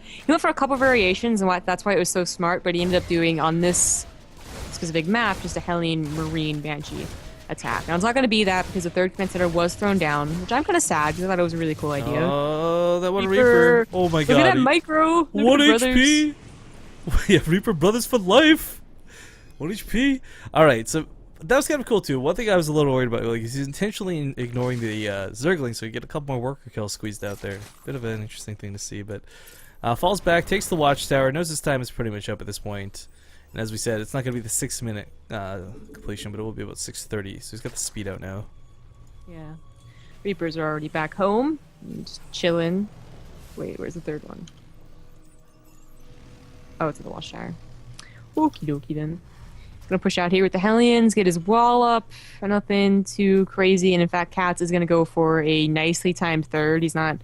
Speaker 2: couple variations, and that's why it was so smart, but he ended up doing on this specific map just a Hellion Marine Banshee attack. Now it's not going to be that because the 3rd command center was thrown down, which I'm kind of sad because I thought it was a really cool idea.
Speaker 1: Oh, that one Reaper. Oh my god.
Speaker 2: Look at that micro.
Speaker 1: 1 HP. Yeah, Reaper brothers for life. 1 HP. Alright, so that was kind of cool too. One thing I was a little worried about, like, he's intentionally ignoring the Zergling, so you get a couple more worker kills squeezed out there. Bit of an interesting thing to see, but falls back, takes the watchtower, knows his time is pretty much up at this point. And as we said, it's not going to be the 6-minute completion, but it will be about 6:30. So he's got the speed out now.
Speaker 2: Yeah. Reapers are already back home, just chilling. Wait, where's the third one? Oh, it's at the watchtower. Okie dokie then. Gonna push out here with the Hellions, get his wall up. Nothing too crazy, and in fact, Catz is gonna go for a nicely timed third. He's not,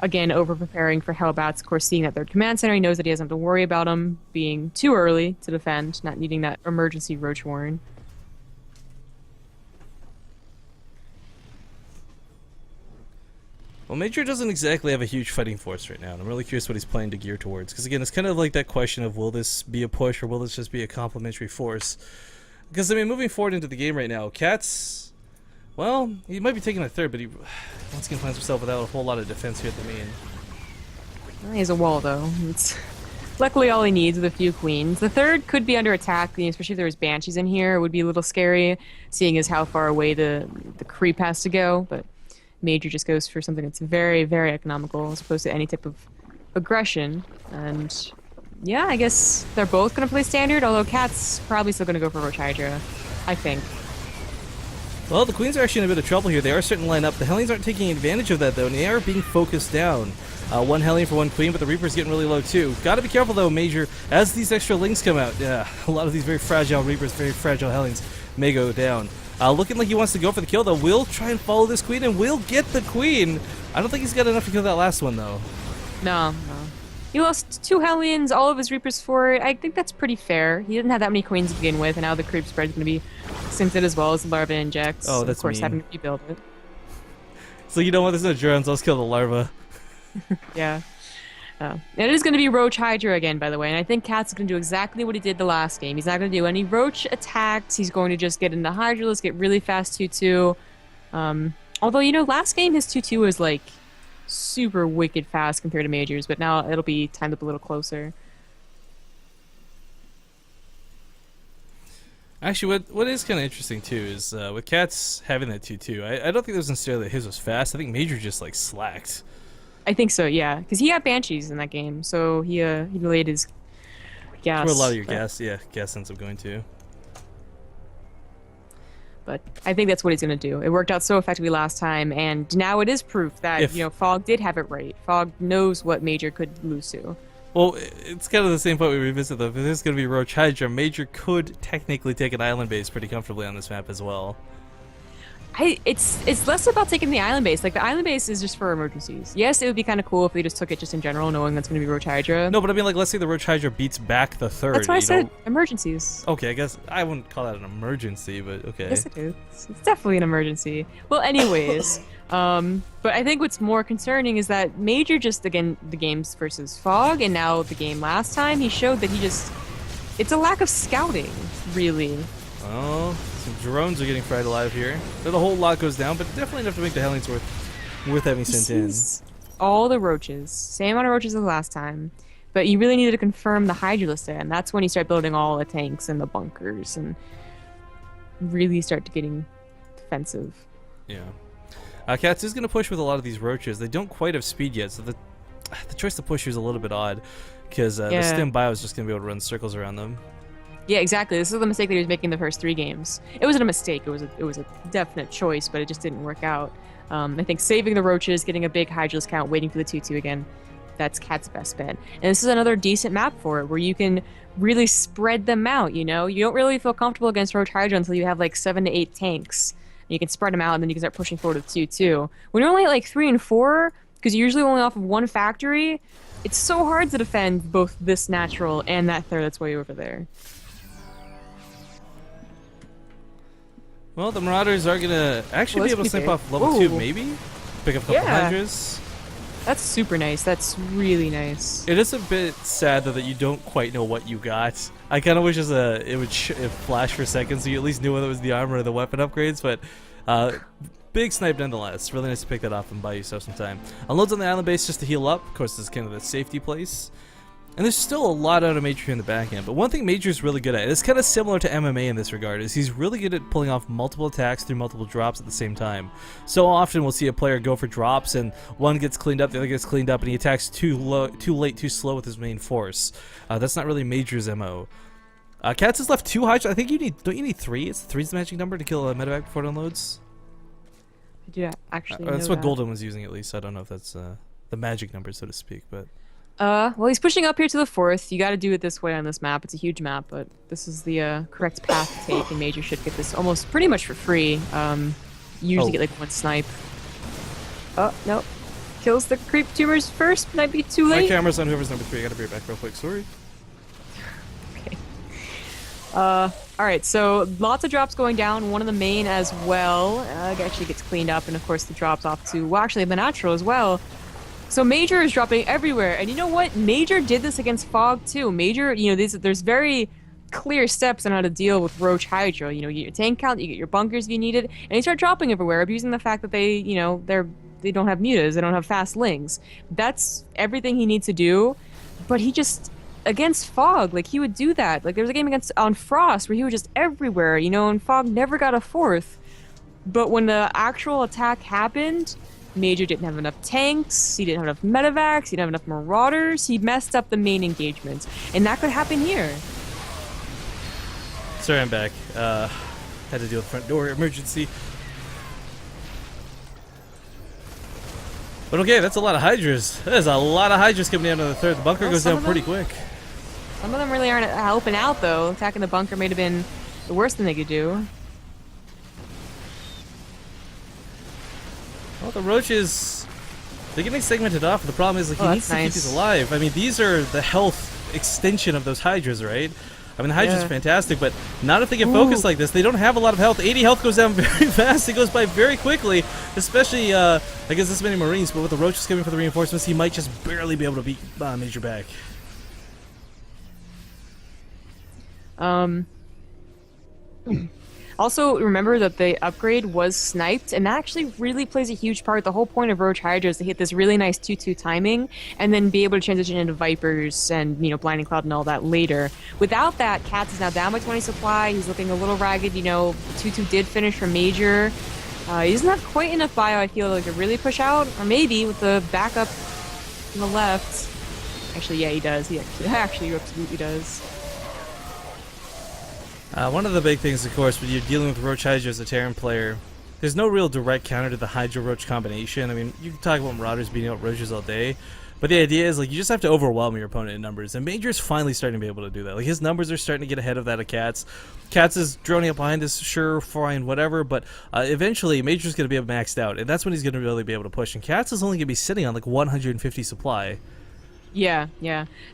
Speaker 2: again, over preparing for Hellbats. Of course, seeing that third command center, he knows that he doesn't have to worry about him being too early to defend, not needing that emergency Roach Warren.
Speaker 1: Well, Major doesn't exactly have a huge fighting force right now, and I'm really curious what he's planning to gear towards. Because again, it's kind of like that question of, will this be a push or will this just be a complementary force? Because, I mean, moving forward into the game right now, Catz, well, he might be taking a third, but he once again finds himself without a whole lot of defense here at the main.
Speaker 2: Well, he has a wall, though. It's luckily all he needs with a few queens. The third could be under attack, especially if there was banshees in here. It would be a little scary, seeing as how far away the creep has to go, but Major just goes for something that's very, very economical as opposed to any type of aggression. And yeah, I guess they're both going to play standard, although Cat's probably still going to go for Roach Hydra, I think.
Speaker 1: Well, the queens are actually in a bit of trouble here. They are starting to line up. The Hellions aren't taking advantage of that, though, and they are being focused down. One Hellion for one queen, but the Reaper's getting really low, too. Gotta be careful, though, Major, as these extra links come out. Yeah, a lot of these very fragile Reapers, very fragile Hellions may go down. Looking like he wants to go for the kill, though. Will try and follow this queen, and will get the queen. I don't think he's got enough to kill that last one, though.
Speaker 2: No. He lost 2 Hellions, all of his Reapers for it. I think that's pretty fair. He didn't have that many queens to begin with, and now the creep spread is going to be sinted as well as the larva injects.
Speaker 1: Oh, that's
Speaker 2: of course,
Speaker 1: mean.
Speaker 2: having to rebuild it.
Speaker 1: So you know what? There's no drones. Let's kill the larva.
Speaker 2: Yeah. And it is going to be Roach Hydra again, by the way, and I think Catz is going to do exactly what he did the last game. He's not going to do any Roach attacks. He's going to just get into Hydralisk, get really fast 2-2. Although, you know, last game his 2-2 was like super wicked fast compared to Major's, but now it'll be timed up a little closer.
Speaker 1: Actually, what is kind of interesting, too, is with Catz having that 2-2, I don't think it was necessarily that his was fast. I think Major just, like, slacked.
Speaker 2: I think so, yeah, because he had Banshees in that game, so he delayed his gas.
Speaker 1: Where a lot of your gas ends up going to.
Speaker 2: But I think that's what he's going to do. It worked out so effectively last time, and now it is proof that, you know, Fog did have it right. Fog knows what Major could lose to.
Speaker 1: Well, it's kind of the same point we revisit, though. If this is going to be Roach Hydra, Major could technically take an island base pretty comfortably on this map as well.
Speaker 2: It's less about taking the island base. Like, the island base is just for emergencies. Yes, it would be kind of cool if they just took it just in general, knowing that's going to be Roach Hydra.
Speaker 1: No, but I mean, like, let's say the Roach Hydra beats back the third.
Speaker 2: That's why I said emergencies.
Speaker 1: Okay, I guess I wouldn't call that an emergency, but okay.
Speaker 2: Yes, it is. It's definitely an emergency. Well, anyways, but I think what's more concerning is that Major just, again, the games versus Fog, and now the game last time, he showed that it's a lack of scouting, really.
Speaker 1: Well, some drones are getting fried alive here. Not a whole lot goes down, but definitely enough to make the Hellions worth having sent in.
Speaker 2: All the roaches. Same amount of roaches as last time. But you really needed to confirm the Hydralisk, and that's when you start building all the tanks and the bunkers and really start getting defensive.
Speaker 1: Yeah. Catz is going to push with a lot of these roaches. They don't quite have speed yet, so the choice to push here is a little bit odd, because the stem bio is just going to be able to run circles around them.
Speaker 2: Yeah, exactly. This is the mistake that he was making the first 3 games. It wasn't a mistake. It was a definite choice, but it just didn't work out. I think saving the roaches, getting a big Hydralisk count, waiting for the 2-2 again, that's Catz's best bet. And this is another decent map for it, where you can really spread them out, you know? You don't really feel comfortable against Roach Hydra until you have like 7 to 8 tanks. And you can spread them out, and then you can start pushing forward with 2-2. When you're only at like 3 and 4, because you're usually only off of 1 factory, it's so hard to defend both this natural and that third that's way over there.
Speaker 1: Well, the Marauders are going to actually be able to snipe off level 2, maybe? Pick up a couple Hydras.
Speaker 2: That's super nice. That's really nice.
Speaker 1: It is a bit sad, though, that you don't quite know what you got. I kind of wish it would flash for a second so you at least knew whether it was the armor or the weapon upgrades, but big snipe nonetheless. Really nice to pick that off and buy yourself some time. Unloads on the island base just to heal up. Of course, this is kind of the safety place. And there's still a lot out of Major here in the back end, but one thing Major's really good at, it's kind of similar to MMA in this regard, is he's really good at pulling off multiple attacks through multiple drops at the same time. So often we'll see a player go for drops and one gets cleaned up, the other gets cleaned up, and he attacks too late, too slow with his main force. That's not really Major's MO. Catz has left 2 Hydras. I think don't you need 3? It's 3's the magic number to kill a medevac before it unloads?
Speaker 2: I do actually know
Speaker 1: That's what
Speaker 2: that.
Speaker 1: Golden was using at least. I don't know if that's the magic number, so to speak, but...
Speaker 2: Well, he's pushing up here to the 4th. You got to do it this way on this map. It's a huge map, but this is the correct path to take, and Major should get this almost pretty much for free. You usually get like 1 snipe. Oh, no. Kills the creep tumors first. Might be too late.
Speaker 1: My camera's on whoever's number 3. I gotta be right back real quick. Sorry.
Speaker 2: Okay. Alright, so lots of drops going down. One of the main as well. Actually gets cleaned up, and of course the drops off to, well, actually the natural as well. So Major is dropping everywhere, and you know what? Major did this against Fog too. Major, you know, there's very clear steps on how to deal with Roach Hydra. You know, you get your tank count, you get your bunkers if you need it, and you start dropping everywhere, abusing the fact that they, you know, they don't have mutas, they don't have fast lings. That's everything he needs to do, but he just, against Fog, like, he would do that. Like, there was a game on Frost where he was just everywhere, you know, and Fog never got a 4th. But when the actual attack happened, Major didn't have enough tanks, he didn't have enough medevacs, he didn't have enough marauders, he messed up the main engagements. And that could happen here.
Speaker 1: Sorry, I'm back. Had to deal with front door emergency. But okay, that's a lot of Hydras. There's a lot of Hydras coming down to the 3rd. The bunker goes down pretty quick.
Speaker 2: Some of them really aren't helping out, though. Attacking the bunker may have been the worst thing they could do.
Speaker 1: Well, the Roaches, they're getting segmented off. The problem is, like, he needs to keep these alive. I mean, these are the health extension of those Hydras, right? I mean, the Hydra's fantastic, but not if they get focused like this. They don't have a lot of health. 80 health goes down very fast. It goes by very quickly, especially against this many Marines. But with the Roaches coming for the reinforcements, he might just barely be able to beat Major back.
Speaker 2: Also, remember that the upgrade was sniped, and that actually really plays a huge part. The whole point of Roach Hydra is to hit this really nice 2-2 timing, and then be able to transition into Vipers and, you know, Blinding Cloud and all that later. Without that, Catz is now down by 20 supply. He's looking a little ragged. You know, 2-2 did finish for Major. He doesn't have quite enough bio, I feel, like to really push out, or maybe with the backup on the left. Actually, yeah, he does. He actually absolutely does.
Speaker 1: One of the big things, of course, when you're dealing with Roach Hydra as a Terran player, there's no real direct counter to the Hydra-Roach combination. I mean, you can talk about Marauders beating out Roaches all day, but the idea is, like, you just have to overwhelm your opponent in numbers, and Major's finally starting to be able to do that. Like, his numbers are starting to get ahead of that of Catz. Catz is droning up behind this, sure, fine, whatever, but eventually Major's going to be maxed out, and that's when he's going to really be able to push, and Catz is only going to be sitting on, like, 150 supply.
Speaker 2: Yeah.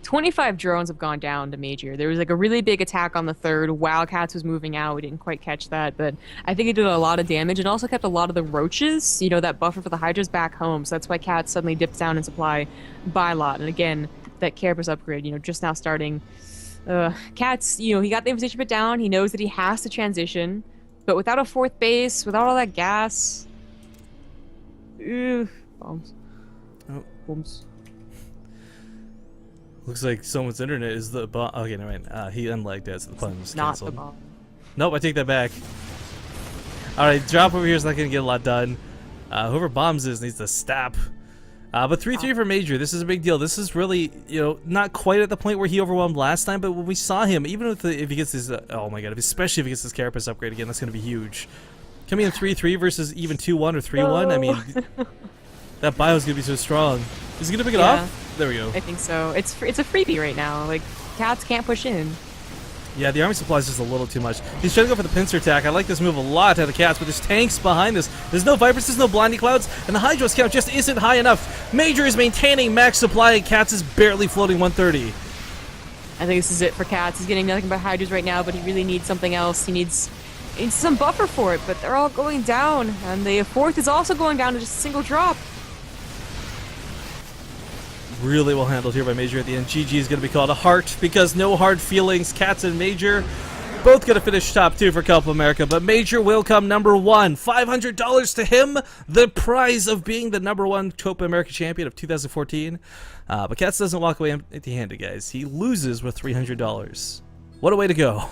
Speaker 2: 25 drones have gone down to Major. There was like a really big attack on the 3rd while Catz was moving out. We didn't quite catch that, but I think it did a lot of damage and also kept a lot of the Roaches, you know, that buffer for the Hydras back home. So that's why Catz suddenly dipped down in supply by a lot. And again, that Carapace upgrade, you know, just now starting. Catz, you know, he got the invitation put down. He knows that he has to transition, but without a 4th base, without all that gas, bombs.
Speaker 1: Oh.
Speaker 2: Bombs.
Speaker 1: Looks like someone's internet is the bomb. Okay, never mind. He unlagged it, so the pun was
Speaker 2: Not
Speaker 1: canceled.
Speaker 2: the bomb.
Speaker 1: Nope, I take that back. Alright, drop over here is not going to get a lot done. Whoever bombs this needs to stop. But 3-3 for Major. This is a big deal. This is really, you know, not quite at the point where he overwhelmed last time, but when we saw him, even with if he gets his, oh my god, especially if he gets his Carapace upgrade again, that's going to be huge. Coming in 3-3 versus even 2-1 or 3-1, I mean, that bio's going to be so strong. Is he going to pick it off? There we go.
Speaker 2: I think so. It's a freebie right now. Like, Catz can't push in.
Speaker 1: Yeah, the army supply is just a little too much. He's trying to go for the pincer attack. I like this move a lot out of Catz, but there's tanks behind this. There's no Vipers, there's no Blinding Clouds, and the Hydros count just isn't high enough. Major is maintaining max supply, and Catz is barely floating 130.
Speaker 2: I think this is it for Catz. He's getting nothing but Hydras right now, but he really needs something else. He needs some buffer for it, but they're all going down, and the 4th is also going down to just a single drop.
Speaker 1: Really well handled here by Major at the end. GG is going to be called a heart because no hard feelings. Catz and Major. Both gonna finish top 2 for Copa America, but Major will come number 1. $500 to him, the prize of being the number 1 Copa America champion of 2014. But Catz doesn't walk away empty-handed, guys. He loses with $300. What a way to go.